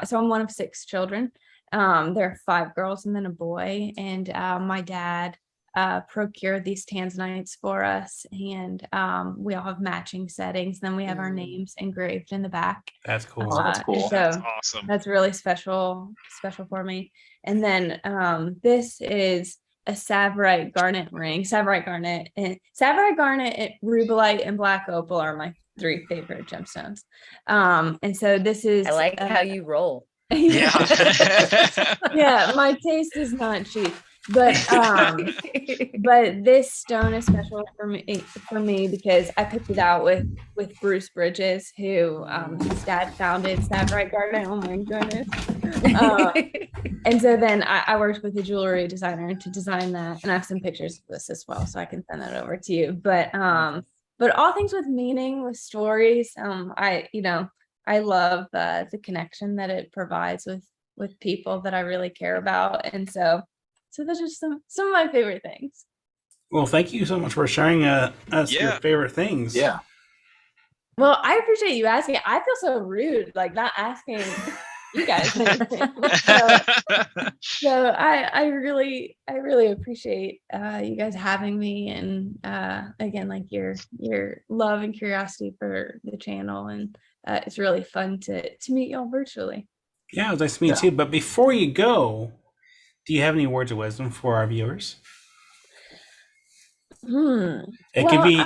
Speaker 5: So I'm one of 6 children. There are 5 girls and then a boy, and my dad procured these tanzanites for us, and we all have matching settings. Then we have our names engraved in the back.
Speaker 1: That's cool.
Speaker 4: That's cool.
Speaker 5: So
Speaker 3: That's awesome.
Speaker 5: That's really special for me. And then this is a Savorite garnet ring. Savorite garnet and rubellite and black opal are my 3 favorite gemstones. And so this is
Speaker 2: I like how you roll.
Speaker 3: Yeah.
Speaker 5: Yeah, my taste is not cheap. But this stone is special for me because I picked it out with Bruce Bridges, who his dad founded Savorite Garden. Oh my goodness. And so then I worked with a jewelry designer to design that, and I have some pictures of this as well, so I can send that over to you. But all things with meaning, with stories. I love the connection that it provides with people that I really care about, and so those are some of my favorite things.
Speaker 1: Well, thank you so much for sharing us your favorite things.
Speaker 4: Yeah.
Speaker 5: Well, I appreciate you asking. I feel so rude, like not asking you guys anything. So I really appreciate you guys having me, and again, like your love and curiosity for the channel, and it's really fun to meet y'all virtually.
Speaker 1: Yeah, it was nice to meet you too. But before you go, do you have any words of wisdom for our viewers? It could be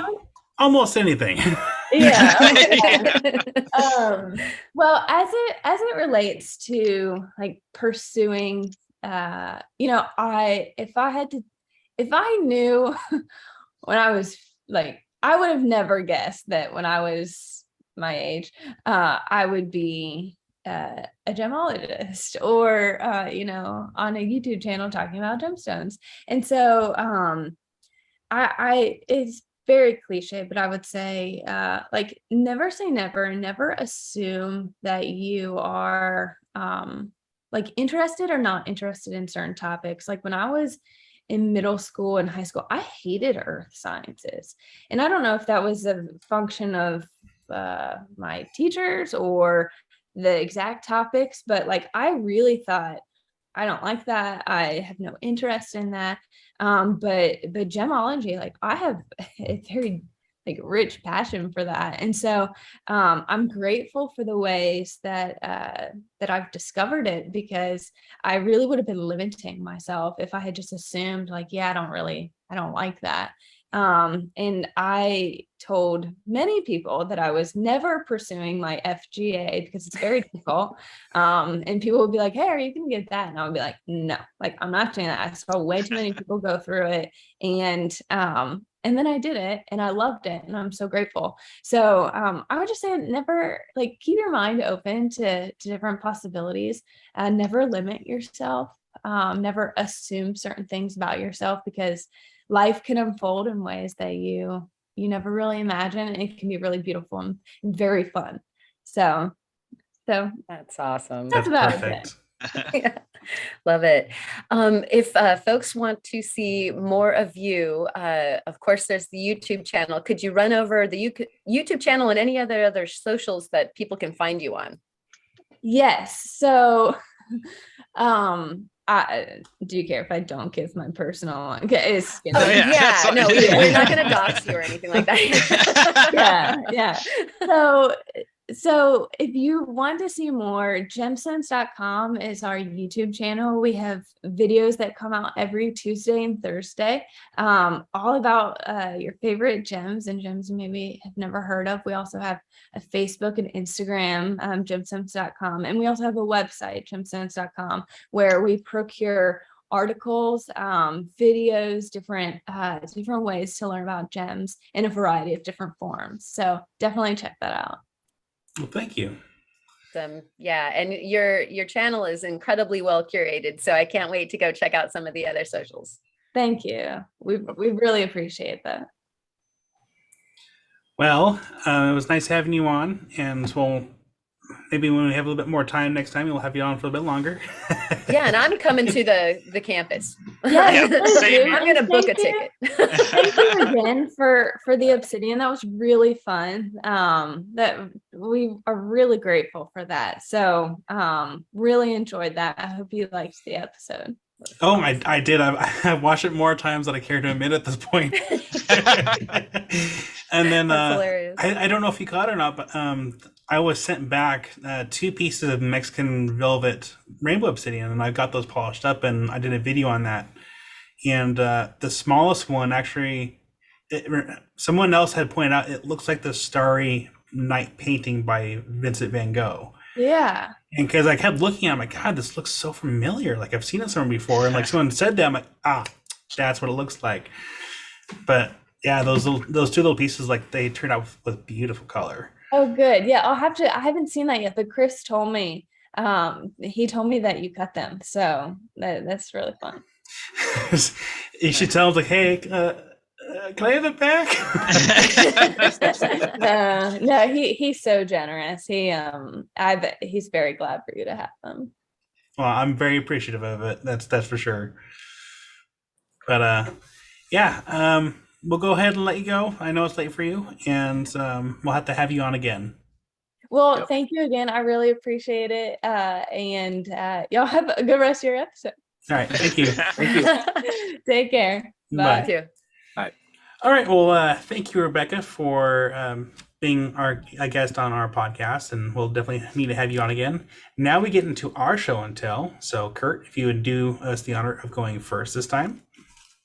Speaker 1: almost anything.
Speaker 5: Yeah. Well, as it relates to like pursuing, if I knew when I was like, I would have never guessed that when I was my age, I would be a gemologist or on a YouTube channel talking about gemstones. And so I it's very cliche, but I would say like never say never, and never assume that you are like interested or not interested in certain topics. Like when I was in middle school and high school, I hated earth sciences, and I don't know if that was a function of my teachers or the exact topics, but like I really thought, I don't like that, I have no interest in that. But gemology, like I have a very like rich passion for that, and so I'm grateful for the ways that I've discovered it, because I really would have been limiting myself if I had just assumed like, I don't like that. And I told many people that I was never pursuing my FGA because it's very difficult. And people would be like, hey, are you going to get that? And I would be like, no, like, I'm not doing that. I saw way too many people go through it. And then I did it and I loved it. And I'm so grateful. So I would just say never, like, keep your mind open to different possibilities, never limit yourself, never assume certain things about yourself, because life can unfold in ways that you never really imagine, and it can be really beautiful and very fun. So
Speaker 2: that's awesome.
Speaker 1: That's perfect.
Speaker 2: Yeah, love it. If folks want to see more of you, of course, there's the YouTube channel. Could you run over the YouTube channel and any other socials that people can find you on?
Speaker 5: Yes. So, do you care if I don't give my personal one? Okay, we're not going to dox you or anything like that. Yeah. So if you want to see more, gemstones.com is our YouTube channel. We have videos that come out every Tuesday and Thursday, all about your favorite gems and gems you maybe have never heard of. We also have a Facebook and Instagram, gemstones.com. And we also have a website, gemstones.com, where we procure articles, videos, different ways to learn about gems in a variety of different forms. So definitely check that out.
Speaker 1: Well, thank you.
Speaker 2: Yeah, and your channel is incredibly well curated, so I can't wait to go check out some of the other socials.
Speaker 5: Thank you. We really appreciate that.
Speaker 1: Well, it was nice having you on, and we'll maybe when we have a little bit more time next time, we'll have you on for a bit longer.
Speaker 2: Yeah, and I'm coming to the campus.
Speaker 5: Yeah,
Speaker 2: I'm gonna book a ticket.
Speaker 5: Thank you again for the obsidian. That was really fun. That we are really grateful for that. So really enjoyed that. I hope you liked the episode.
Speaker 1: Oh, I did. I've watched it more times than I care to admit at this point. And then I don't know if you caught it or not, but I was sent back 2 pieces of Mexican velvet rainbow obsidian, and I got those polished up, and I did a video on that. and the smallest one actually, someone else had pointed out it looks like the Starry Night painting by Vincent van Gogh.
Speaker 5: Yeah.
Speaker 1: And because I kept looking at it, I'm like, God, this looks so familiar. Like I've seen it somewhere before. And like someone said that, I'm like, that's what it looks like. But yeah, those two little pieces, like they turned out with beautiful color.
Speaker 5: Oh, good. Yeah, I haven't seen that yet, but Chris told me, he told me that you cut them. So that's really fun.
Speaker 1: You should tell him, like, hey, can I have it back?
Speaker 5: No, he's so generous. He's very glad for you to have them.
Speaker 1: Well, I'm very appreciative of it. That's for sure. But yeah, we'll go ahead and let you go. I know it's late for you, and we'll have to have you on again.
Speaker 5: Well,
Speaker 4: Yep.
Speaker 5: Thank you again. I really appreciate it. And y'all have a good rest of your episode.
Speaker 1: All right, thank you.
Speaker 4: Thank you.
Speaker 5: Take care.
Speaker 1: Bye.
Speaker 2: You too.
Speaker 1: All right, well, thank you, Rebecca, for being our guest on our podcast, and we'll definitely need to have you on again. Now we get into our show and tell. So, Kurt, if you would do us the honor of going first this time.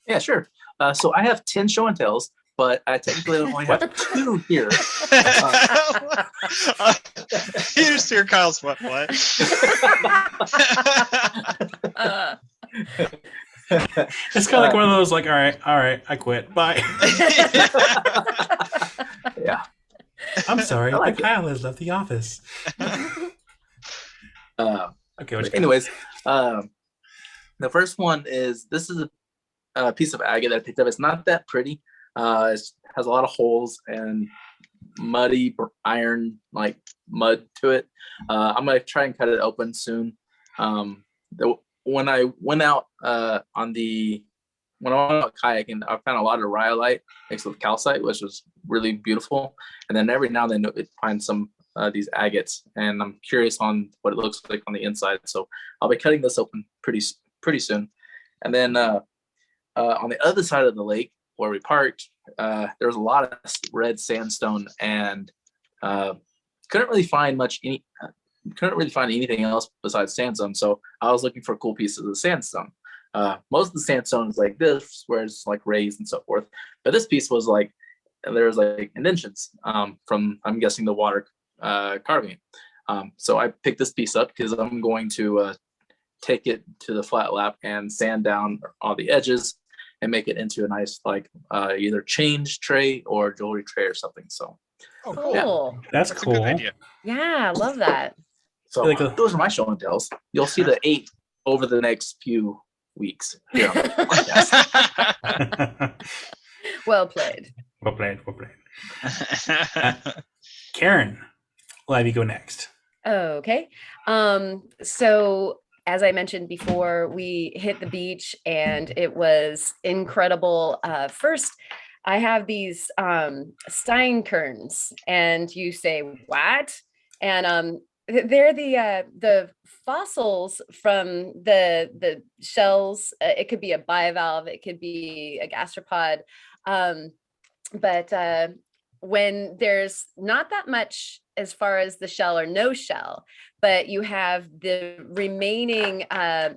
Speaker 4: Yeah, sure. So I have 10 show and tells, but I technically only have 2 here.
Speaker 3: You just hear Kyle's what?
Speaker 1: It's kind of like one of those, like, all right, I quit. Bye.
Speaker 4: Yeah.
Speaker 1: I'm sorry,
Speaker 4: like
Speaker 1: but Kyle has left the office. Okay, what you got?
Speaker 4: Anyways, the first one is, this is a piece of agate that I picked up. It's not that pretty. It has a lot of holes and muddy iron, like mud to it. I'm gonna try and cut it open soon. When I went out kayaking, I found a lot of rhyolite mixed with calcite, which was really beautiful. And then every now and then it finds some these agates, and I'm curious on what it looks like on the inside. So I'll be cutting this open pretty soon. And then on the other side of the lake where we parked, there was a lot of red sandstone, and couldn't really find anything else besides sandstone. So I was looking for cool pieces of sandstone. Most of the sandstone is like this, where it's like raised and so forth. But this piece was like, there was like indentions from, I'm guessing, the water carving. So I picked this piece up because I'm going to take it to the flat lap and sand down all the edges and make it into a nice, like either change tray or jewelry tray or something. So
Speaker 3: Oh,
Speaker 2: Cool.
Speaker 3: cool.
Speaker 1: That's
Speaker 3: That's a
Speaker 1: cool.
Speaker 3: good idea.
Speaker 2: Yeah, love that.
Speaker 4: So those are my show and tells. You'll see the 8 over the next few weeks here on the podcast.
Speaker 2: Well played.
Speaker 1: Well played. Karen, we'll have you go next.
Speaker 2: Okay. So as I mentioned before, we hit the beach and it was incredible. First, I have these Stein kerns, and you say, what? And they're the fossils from the shells. It could be a bivalve, it could be a gastropod. But when there's not that much as far as the shell or no shell, but you have the remaining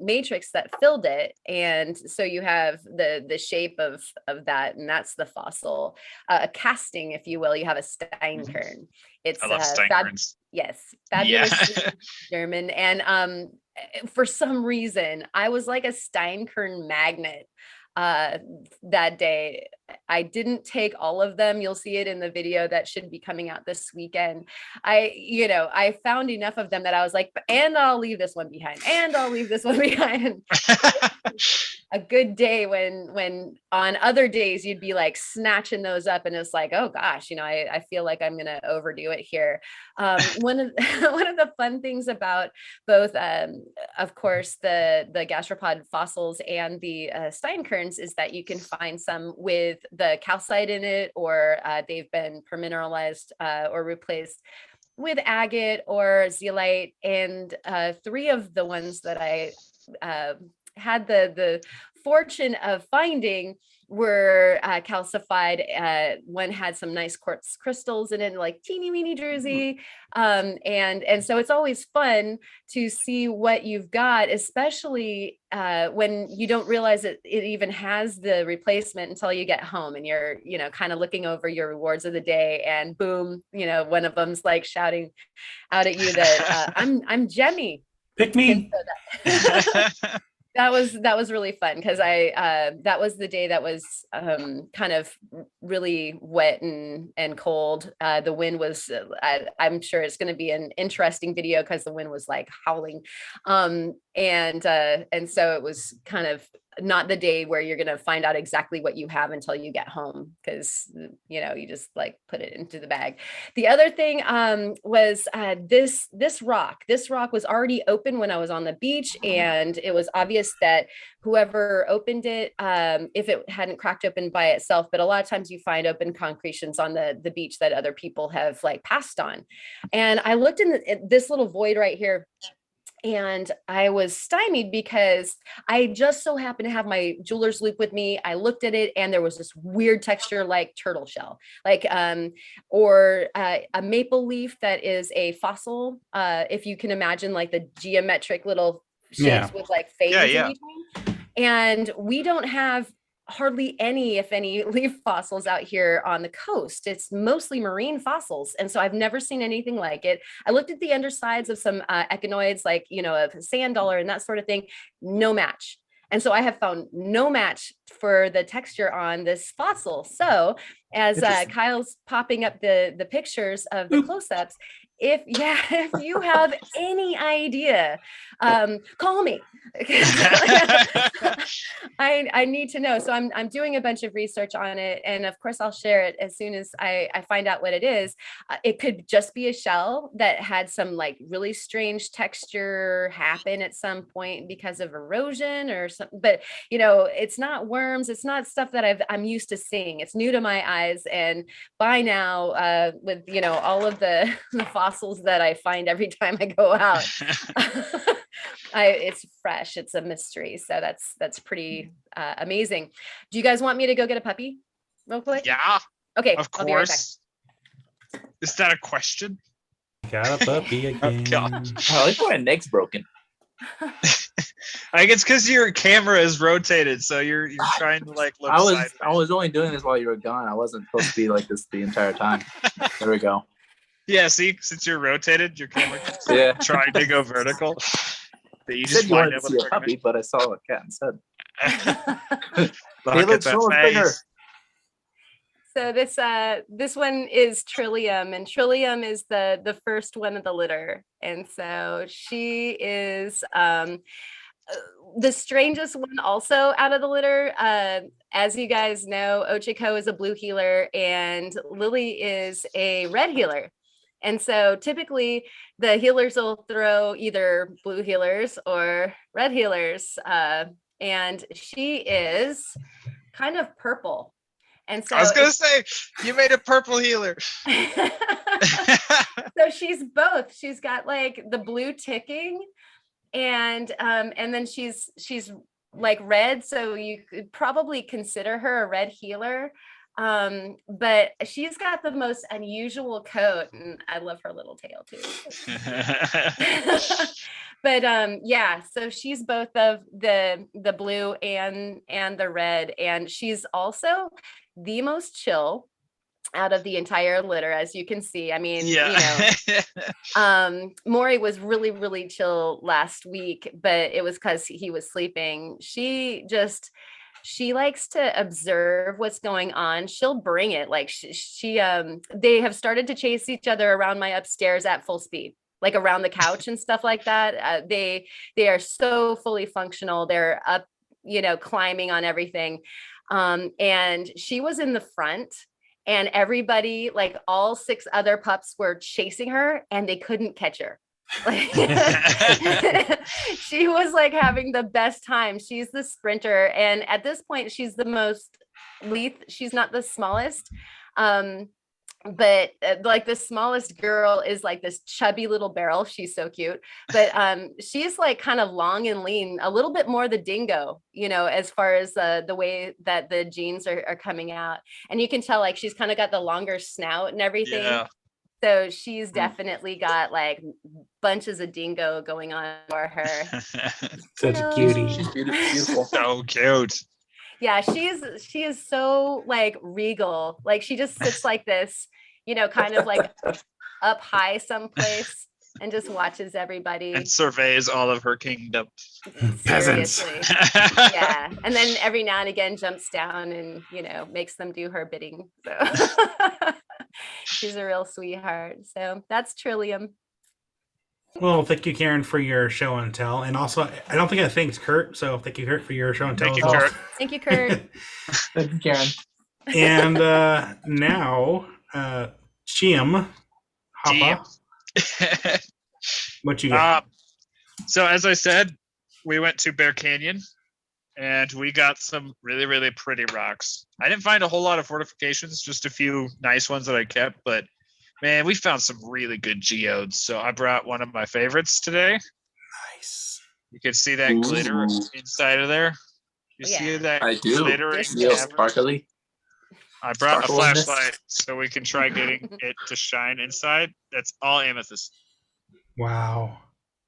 Speaker 2: matrix that filled it, and so you have the shape of that, and that's the fossil, a casting, if you will. You have a Steinkern. It's
Speaker 3: I love Steinkerns.
Speaker 2: yes, fabulous
Speaker 3: Yeah.
Speaker 2: German, and for some reason I was like a Steinkern magnet that day. I didn't take all of them. You'll see it in the video that should be coming out this weekend. I found enough of them that I was like, and I'll leave this one behind, and I'll leave this one behind. A good day when on other days you'd be like snatching those up, and it's like, oh gosh, I feel like I'm gonna overdo it here. One of the fun things about both, of course, the gastropod fossils and the Steinkerns is that you can find some with the calcite in it, or they've been permineralized or replaced with agate or zeolite. And 3 of the ones that I had the fortune of finding were calcified. One had some nice quartz crystals in it, like teeny weeny jersey. And so it's always fun to see what you've got, especially when you don't realize it even has the replacement until you get home and you're, kind of looking over your rewards of the day, and boom, one of them's like shouting out at you that I'm Jemmy.
Speaker 1: Pick me.
Speaker 2: That was really fun, because that was the day that was kind of really wet and cold. The wind was I'm sure it's going to be an interesting video because the wind was like howling, and so it was kind of not the day where you're going to find out exactly what you have until you get home, because you just like put it into the bag. The other thing was this rock was already open when I was on the beach, and it was obvious that whoever opened it, if it hadn't cracked open by itself, but a lot of times you find open concretions on the beach that other people have like passed on. And I looked in this little void right here, and I was stymied because I just so happened to have my jeweler's loop with me. I looked at it, and there was this weird texture like turtle shell, like or a maple leaf that is a fossil. If you can imagine like the geometric little shapes with like fades in between. And we don't have hardly any, if any, leaf fossils out here on the coast. It's mostly marine fossils. And so I've never seen anything like it. I looked at the undersides of some echinoids, like, a sand dollar and that sort of thing. No match. And so I have found no match for the texture on this fossil. So as Kyle's popping up the pictures of the close-ups, if you have any idea, call me. I need to know. So I'm doing a bunch of research on it, and of course I'll share it as soon as I find out what it is. It could just be a shell that had some like really strange texture happen at some point because of erosion or something. But it's not worms. It's not stuff that I'm used to seeing. It's new to my eyes, and by now, with all of the fossils that I find every time I go out. It's fresh. It's a mystery. So that's pretty amazing. Do you guys want me to go get a puppy real quick?
Speaker 3: Yeah.
Speaker 2: Okay.
Speaker 3: Of course. Is that a question?
Speaker 1: Got a puppy again.
Speaker 4: I like my neck's broken.
Speaker 3: I think it's because your camera is rotated, so you're trying to like look sideways.
Speaker 4: I was only doing this while you were gone. I wasn't supposed to be like this the entire time. There we go.
Speaker 3: Yeah, see, since you're rotated, your camera keeps trying to go vertical. But you just
Speaker 4: wanted to see a puppy, but I saw a cat instead.
Speaker 3: Look at that face.
Speaker 2: So this one is Trillium, and Trillium is the first one of the litter, and so she is the strangest one also out of the litter. As you guys know, Ochiko is a blue healer, and Lily is a red healer. And so typically the healers will throw either blue healers or red healers. And she is kind of purple. And so
Speaker 3: I was going to say, you made a purple healer.
Speaker 2: So she's both. She's got like the blue ticking, and then she's like red. So you could probably consider her a red healer. But she's got the most unusual coat, and I love her little tail too. But so she's both of the blue and the red, and she's also the most chill out of the entire litter, as you can see. I mean, Maury was really, really chill last week, but it was because he was sleeping. She likes to observe what's going on. She'll bring it. Like they have started to chase each other around my upstairs at full speed, like around the couch and stuff like that. They are so fully functional. They're up, climbing on everything. And she was in the front, and everybody, like all 6 other pups, were chasing her, and they couldn't catch her. She was like having the best time. She's the sprinter, and at this point she's the most she's not the smallest, but like the smallest girl is like this chubby little barrel. She's so cute, but she's like kind of long and lean, a little bit more the dingo, as far as the way that the genes are coming out. And you can tell like she's kind of got the longer snout and everything.
Speaker 3: Yeah.
Speaker 2: So she's definitely got like bunches of dingo going on for her.
Speaker 1: Such a cutie.
Speaker 4: She's beautiful.
Speaker 3: So cute.
Speaker 2: Yeah, she is so like regal. Like she just sits like this, kind of like up high someplace and just watches everybody.
Speaker 3: And surveys all of her kingdom.
Speaker 1: Peasants.
Speaker 2: Seriously. Yeah. And then every now and again jumps down and, makes them do her bidding. So she's a real sweetheart. So that's Trillium.
Speaker 1: Well, thank you, Karen, for your show and tell. And also, I don't think I thanked Kurt, so thank you, Kurt, for your show and tell.
Speaker 3: Thank you,
Speaker 1: as well.
Speaker 3: Kurt.
Speaker 2: Thank you, Kurt.
Speaker 4: Thank you, Karen.
Speaker 1: And now, Chiam, Hoppa, what you got?
Speaker 3: So as I said, we went to Bear Canyon and we got some really, really pretty rocks. I didn't find a whole lot of fortifications, just a few nice ones that I kept, but man, we found some really good geodes. So I brought one of my favorites today.
Speaker 1: Nice.
Speaker 3: You can see that glitter inside of there. You see that
Speaker 4: I do.
Speaker 3: glittering
Speaker 4: Real
Speaker 3: cavern?
Speaker 4: sparkly.
Speaker 3: I brought a
Speaker 4: Sparkliness.
Speaker 3: flashlight so we can try getting it to shine inside. That's all amethyst.
Speaker 1: Wow.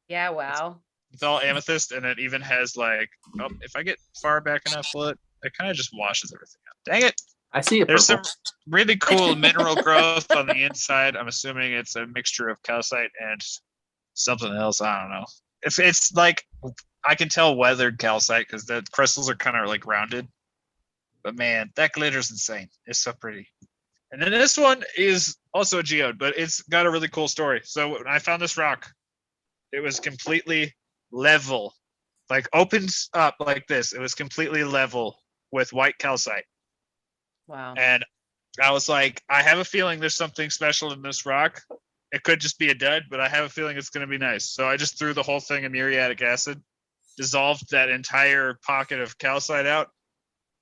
Speaker 2: Yeah, wow.
Speaker 3: It's all amethyst, and it even has like, if I get far back enough, it kind of just washes everything out. Dang it!
Speaker 4: I see it.
Speaker 3: There's
Speaker 4: Purple.
Speaker 3: some really cool mineral growth on the inside. I'm assuming it's a mixture of calcite and something else. I don't know. It's like, I can tell weathered calcite because the crystals are kind of like rounded. But man, that glitter's insane. It's so pretty. And then this one is also a geode, but it's got a really cool story. So when I found this rock, it was completely level, like opens up like this. It was completely level with white calcite.
Speaker 2: Wow.
Speaker 3: And I was like, I have a feeling there's something special in this rock. It could just be a dud, but I have a feeling it's going to be nice. So I just threw the whole thing in muriatic acid, dissolved that entire pocket of calcite out,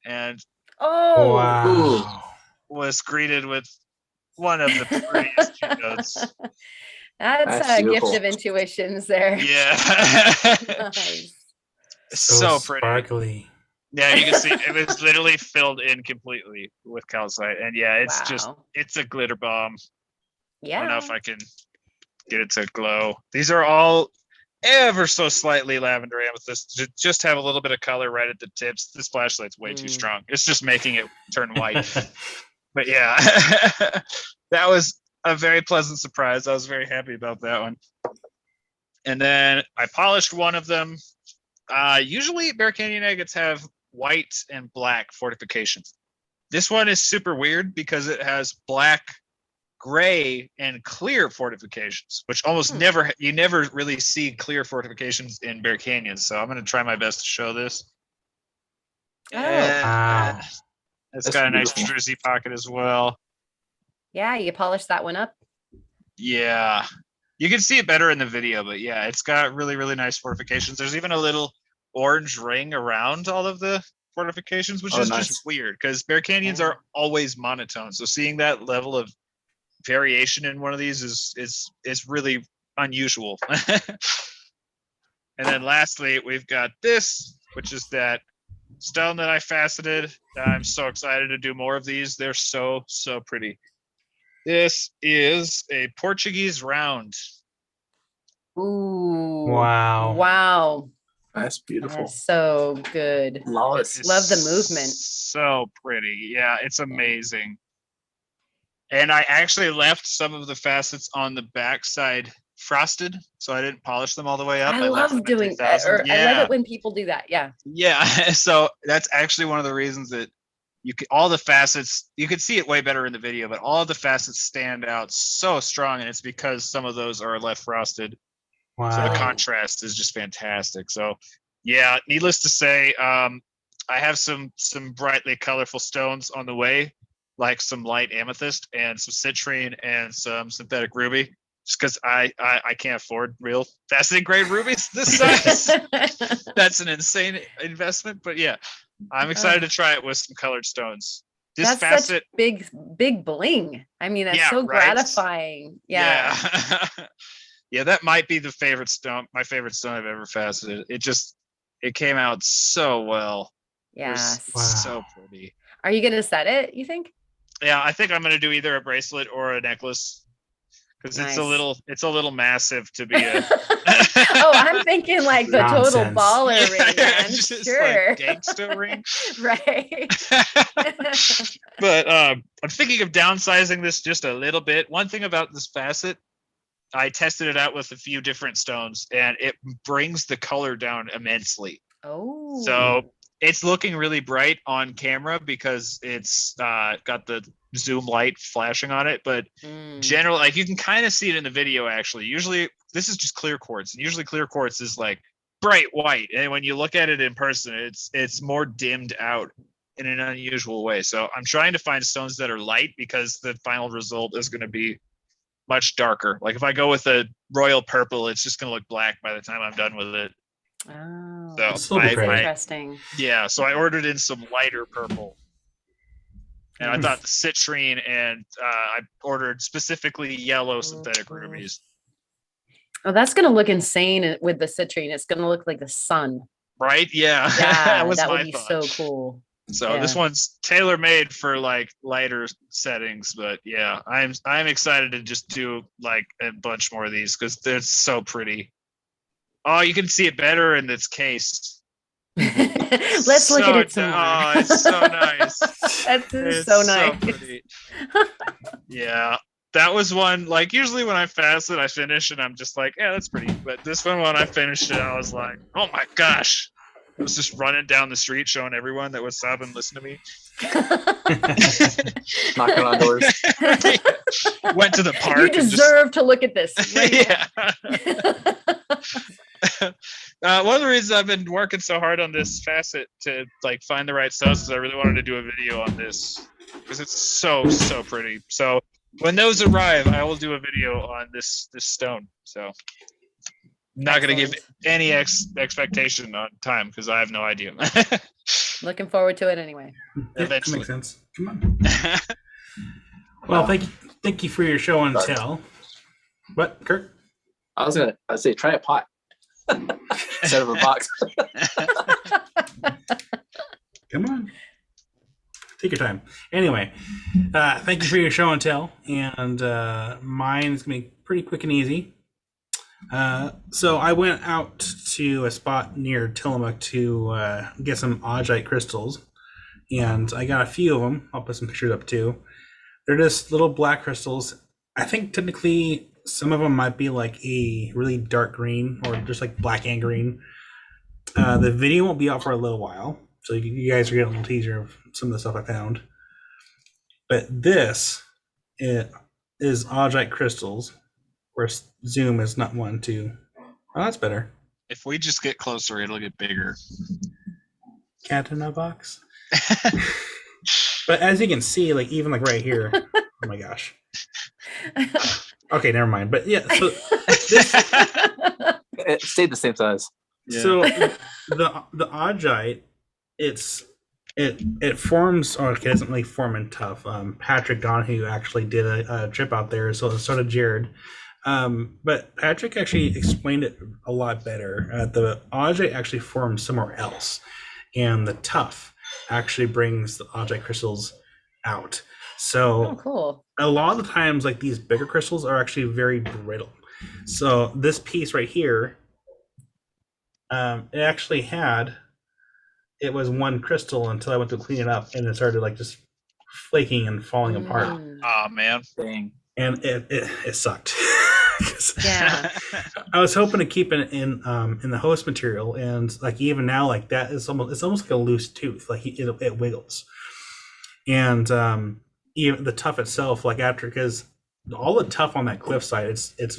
Speaker 3: and
Speaker 1: Wow.
Speaker 3: was greeted with one of the prettiest geodes.
Speaker 2: That's
Speaker 4: That's
Speaker 2: a gift
Speaker 4: beautiful.
Speaker 2: of intuitions there.
Speaker 3: Yeah.
Speaker 2: Nice.
Speaker 3: So pretty.
Speaker 1: Sparkly.
Speaker 3: Yeah, you can see it was literally filled in completely with calcite. And yeah, it's just,
Speaker 2: Wow.
Speaker 3: it's a glitter bomb. I don't know
Speaker 2: Yeah.
Speaker 3: if I can get it to glow. These are all ever so slightly lavender amethyst. Just have a little bit of color right at the tips. This flashlight's way too strong. It's just making it turn white. But yeah, that was a very pleasant surprise. I was very happy about that one. And then I polished one of them. Usually Bear Canyon agates have white and black fortifications. This one is super weird because it has black, gray, and clear fortifications, which almost you never really see clear fortifications in Bear Canyon. So I'm going to try my best to show this.
Speaker 2: Oh.
Speaker 1: Wow.
Speaker 3: It's
Speaker 4: That's
Speaker 3: got a nice
Speaker 4: beautiful.
Speaker 3: druzy pocket as well.
Speaker 2: Yeah, you polished that one up.
Speaker 3: Yeah. You can see it better in the video, but yeah, it's got really, really nice fortifications. There's even a little orange ring around all of the fortifications, which is
Speaker 4: nice.
Speaker 3: just weird because Bear Canyons are always monotone. So seeing that level of variation in one of these is really unusual. And then lastly, we've got this, which is that stone that I faceted. I'm so excited to do more of these. They're so, so pretty. This is a Portuguese round.
Speaker 2: Ooh.
Speaker 1: Wow.
Speaker 2: Wow.
Speaker 4: That's beautiful.
Speaker 2: That's so good.
Speaker 4: Flawless.
Speaker 2: Love the movement.
Speaker 3: So pretty. Yeah, it's amazing. And I actually left some of the facets on the backside frosted, so I didn't polish them all the way up.
Speaker 2: I
Speaker 3: left them
Speaker 2: love
Speaker 3: at
Speaker 2: doing that.
Speaker 3: 3000.
Speaker 2: Or I love it when people do that. Yeah.
Speaker 3: Yeah, so that's actually one of the reasons that all the facets, you could see it way better in the video, but all of the facets stand out so strong, and it's because some of those are left frosted.
Speaker 1: Wow.
Speaker 3: So the contrast is just fantastic. So yeah, needless to say, I have some brightly colorful stones on the way, like some light amethyst and some citrine and some synthetic ruby, just because I can't afford real fascinating grade rubies this size. That's an insane investment, but yeah, I'm excited to try it with some colored stones. This
Speaker 2: That's
Speaker 3: facet,
Speaker 2: such big bling. I mean, that's
Speaker 3: Yeah,
Speaker 2: so
Speaker 3: right?
Speaker 2: gratifying. Yeah.
Speaker 3: Yeah, that might be my favorite stone I've ever faceted. It came out so well. It was
Speaker 2: Yes.
Speaker 3: so pretty.
Speaker 2: Are you gonna set it, you think?
Speaker 3: Yeah, I think I'm gonna do either a bracelet or a necklace because
Speaker 2: Nice.
Speaker 3: it's a little massive to be a.
Speaker 2: Oh, I'm thinking like the total
Speaker 1: Nonsense.
Speaker 2: baller ring, man.
Speaker 3: Just
Speaker 2: Sure.
Speaker 3: like gangsta ring.
Speaker 2: Right.
Speaker 3: But I'm thinking of downsizing this just a little bit. One thing about this facet, I tested it out with a few different stones, and it brings the color down immensely.
Speaker 2: Oh.
Speaker 3: So it's looking really bright on camera because it's got the zoom light flashing on it. But generally, like you can kind of see it in the video. Actually, usually this is just clear quartz, and usually clear quartz is like bright white, and when you look at it in person, it's more dimmed out in an unusual way. So I'm trying to find stones that are light because the final result is going to be much darker. Like if I go with a royal purple, it's just going to look black by the time I'm done with it.
Speaker 2: Oh,
Speaker 3: So
Speaker 1: Still be great.
Speaker 2: interesting.
Speaker 3: Yeah, so I ordered in some lighter purple. And I thought the citrine, and I ordered specifically yellow synthetic rubies.
Speaker 2: Oh, that's gonna look insane with the citrine. It's gonna look like the sun.
Speaker 3: Right? Yeah.
Speaker 2: Yeah,
Speaker 3: was
Speaker 2: that
Speaker 3: my
Speaker 2: would be
Speaker 3: thought.
Speaker 2: so cool.
Speaker 3: So this one's tailor made for like lighter settings, but yeah, I'm excited to just do like a bunch more of these because they're so pretty. Oh, you can see it better in its case.
Speaker 2: Let's look at it some more.
Speaker 3: Oh, it's so nice.
Speaker 2: That's
Speaker 3: It's
Speaker 2: so nice.
Speaker 3: pretty. Yeah, that was one. Like usually when I fast it, I finish and I'm just like, yeah, that's pretty. But this one, when I finished it, I was like, oh my gosh. I was just running down the street showing everyone that would stop and listen to me.
Speaker 4: Knocking on doors.
Speaker 3: Went to the park.
Speaker 2: You
Speaker 3: and
Speaker 2: deserve to look at this.
Speaker 3: yeah. One of the reasons I've been working so hard on this facet to like find the right stones is I really wanted to do a video on this because it's so pretty. So when those arrive, I will do a video on this stone. So I'm not going to give any expectation on time because I have no idea.
Speaker 2: Looking forward to it anyway.
Speaker 3: Eventually.
Speaker 1: That makes sense. Come on. Well, thank you for your show and tell. What, Kurt?
Speaker 4: I'd say try a pot instead of a box.
Speaker 1: Come on. Take your time. Anyway, thank you for your show and tell. And mine's going to be pretty quick and easy. So I went out to a spot near Tillamook to get some Ozite crystals. And I got a few of them. I'll put some pictures up too. They're just little black crystals. I think technically some of them might be like a really dark green or just like black and green. The video won't be out for a little while. So you guys are getting a little teaser of some of the stuff I found. But this is Ozite crystals, where zoom is not 1, 2. Oh, that's better.
Speaker 3: If we just get closer, it'll get bigger.
Speaker 1: Cat in a box. But as you can see, like even like right here, oh my gosh. Okay, never mind. But yeah, so this,
Speaker 4: It stayed the same size.
Speaker 3: Yeah.
Speaker 1: so the Ozite, it forms, or it doesn't really form in tough. Patrick Donahue actually did a trip out there, so did Jared. But Patrick actually explained it a lot better. The Ozite actually forms somewhere else, and the tough actually brings the Ozite crystals out. So
Speaker 2: cool.
Speaker 1: a lot of the times, like these bigger crystals are actually very brittle. So this piece right here, it was one crystal until I went to clean it up, and it started like just flaking and falling apart.
Speaker 3: Oh man.
Speaker 4: Dang.
Speaker 1: And it sucked.
Speaker 2: Yeah.
Speaker 1: I was hoping to keep it in the host material, and like even now, like that is almost like a loose tooth, like it wiggles. And even the tuff itself, like after, because all the tuff on that cliffside, it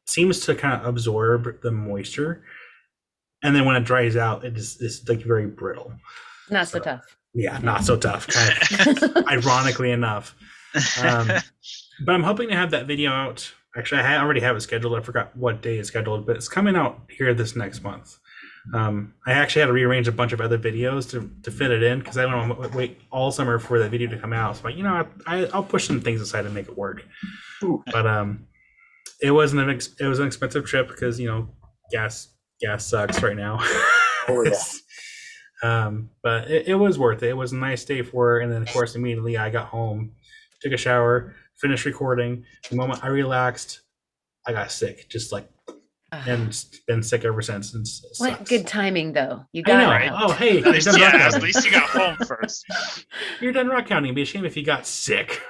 Speaker 1: seems to kind of absorb the moisture, and then when it dries out, it's like very brittle.
Speaker 2: Not so tough.
Speaker 1: Yeah, not so tough. Kind of, ironically enough. But I'm hoping to have that video out. Actually, I already have it scheduled. I forgot what day it's scheduled, but it's coming out here this next month. I actually had to rearrange a bunch of other videos to fit it in because I don't want to wait all summer for the video to come out. So, I'll push some things aside and make it work.
Speaker 4: Ooh.
Speaker 1: But it was an expensive trip because gas sucks right now.
Speaker 4: Oh, yeah.
Speaker 1: But it was worth it. It was a nice day for her, and then of course immediately I got home, took a shower, finished recording. The moment I relaxed, I got sick, just like, and been sick ever since. And
Speaker 2: What good timing though. You
Speaker 1: I know.
Speaker 2: got it.
Speaker 1: Oh, hey,
Speaker 3: At least,
Speaker 1: you're done rock
Speaker 3: at
Speaker 1: hounding.
Speaker 3: least you got home first.
Speaker 1: You're done rock hounding. It'd be a shame if you got sick.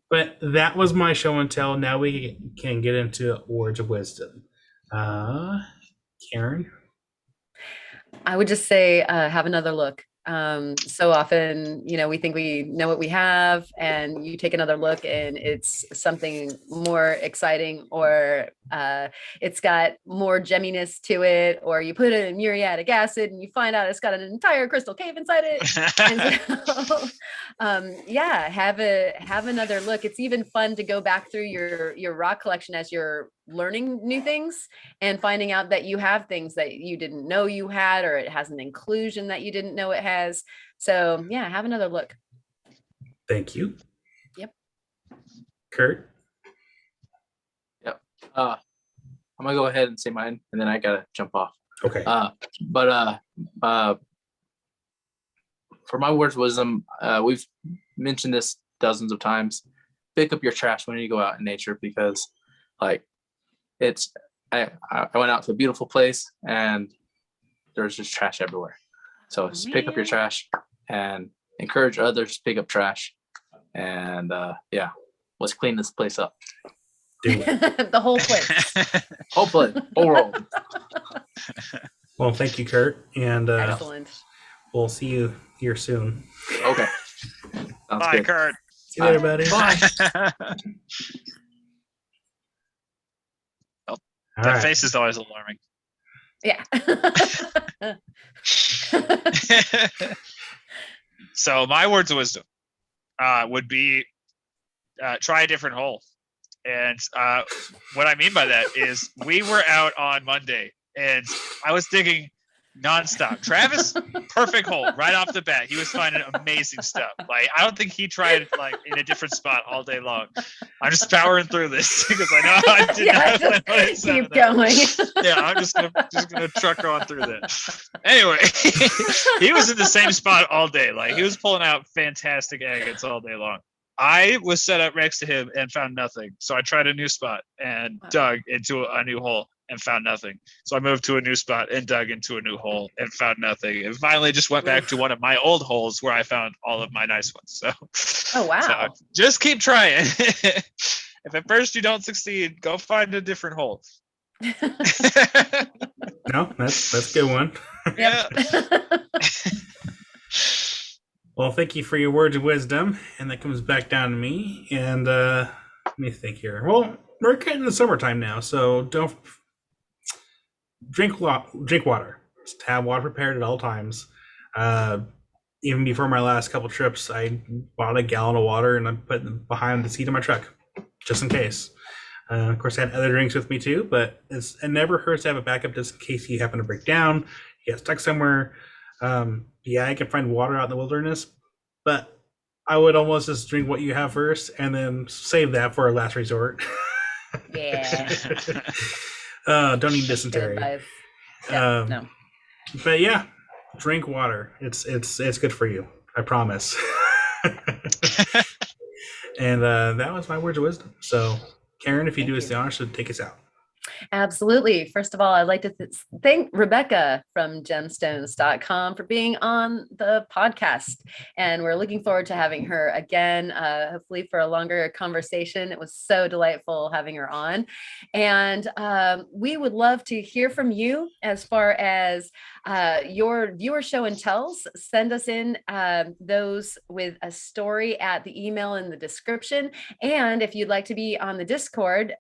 Speaker 1: But that was my show and tell. Now we can get into words of wisdom. Karen?
Speaker 2: I would just say, have another look. So often, we think we know what we have, and you take another look and it's something more exciting, or it's got more gemminess to it, or you put it in muriatic acid and you find out it's got an entire crystal cave inside it. And so, have another look. It's even fun to go back through your rock collection as you're learning new things and finding out that you have things that you didn't know you had, or it has an inclusion that you didn't know it has. So yeah, have another look.
Speaker 1: Thank you.
Speaker 2: Yep.
Speaker 1: Kurt?
Speaker 4: Yep. I'm gonna go ahead and say mine, and then I gotta jump off.
Speaker 1: Okay.
Speaker 4: For my words of wisdom, we've mentioned this dozens of times. Pick up your trash when you go out in nature, because like I went out to a beautiful place and there's just trash everywhere. So just pick up your trash and encourage others to pick up trash. And let's clean this place up.
Speaker 2: The whole place.
Speaker 4: Whole place, whole world.
Speaker 1: Well, thank you, Kurt. And
Speaker 2: Excellent.
Speaker 1: we'll see you here soon.
Speaker 4: Okay. Sounds
Speaker 3: Bye,
Speaker 4: good.
Speaker 3: Kurt.
Speaker 1: See you later, buddy.
Speaker 4: Bye.
Speaker 1: All
Speaker 3: That
Speaker 1: right.
Speaker 3: face is always alarming.
Speaker 2: Yeah.
Speaker 3: So my words of wisdom would be try a different hole. And what I mean by that is we were out on Monday and I was digging nonstop. Travis, perfect hole right off the bat. He was finding amazing stuff. Like, I don't think he tried like in a different spot all day long. I'm just powering through this because I know I did not plan on it.
Speaker 2: Keep going.
Speaker 3: Yeah, I'm just gonna truck on through that. Anyway, he was in the same spot all day. Like, he was pulling out fantastic agates all day long. I was set up next to him and found nothing. So I tried a new spot and dug into a new hole and found nothing. So I moved to a new spot and dug into a new hole and found nothing. And finally just went back to one of my old holes where I found all of my nice ones. So,
Speaker 2: Oh, wow.
Speaker 3: so just keep trying. If at first you don't succeed, go find a different hole.
Speaker 1: No, that's a good one.
Speaker 3: Yeah.
Speaker 1: Well, thank you for your words of wisdom, and that comes back down to me. And let me think here. Well, we're getting the summertime now, so don't drink water. Just have water prepared at all times. Even before my last couple trips, I bought a gallon of water and I put it behind the seat of my truck, just in case. Of course, I had other drinks with me too, but it never hurts to have a backup just in case you happen to break down, you get stuck somewhere. Yeah, I can find water out in the wilderness, but I would almost just drink what you have first and then save that for a last resort.
Speaker 2: Yeah.
Speaker 1: Don't need
Speaker 2: Good
Speaker 1: dysentery.
Speaker 2: advice. Yeah, no.
Speaker 1: But yeah, drink water. It's good for you. I promise. And that was my words of wisdom. So, Karen, if you do us the honor, so take us out.
Speaker 2: Absolutely. First of all, I'd like to thank Rebecca from gemstones.com for being on the podcast. And we're looking forward to having her again, hopefully for a longer conversation. It was so delightful having her on. And we would love to hear from you as far as your viewer show and tells. Send us in those with a story at the email in the description. And if you'd like to be on the Discord,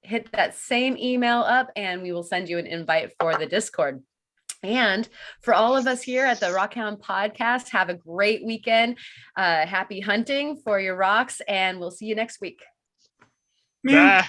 Speaker 2: hit that same email up and we will send you an invite for the Discord. And for all of us here at the Rockhound Podcast, have a great weekend. Happy hunting for your rocks, and we'll see you next week.
Speaker 3: Bye.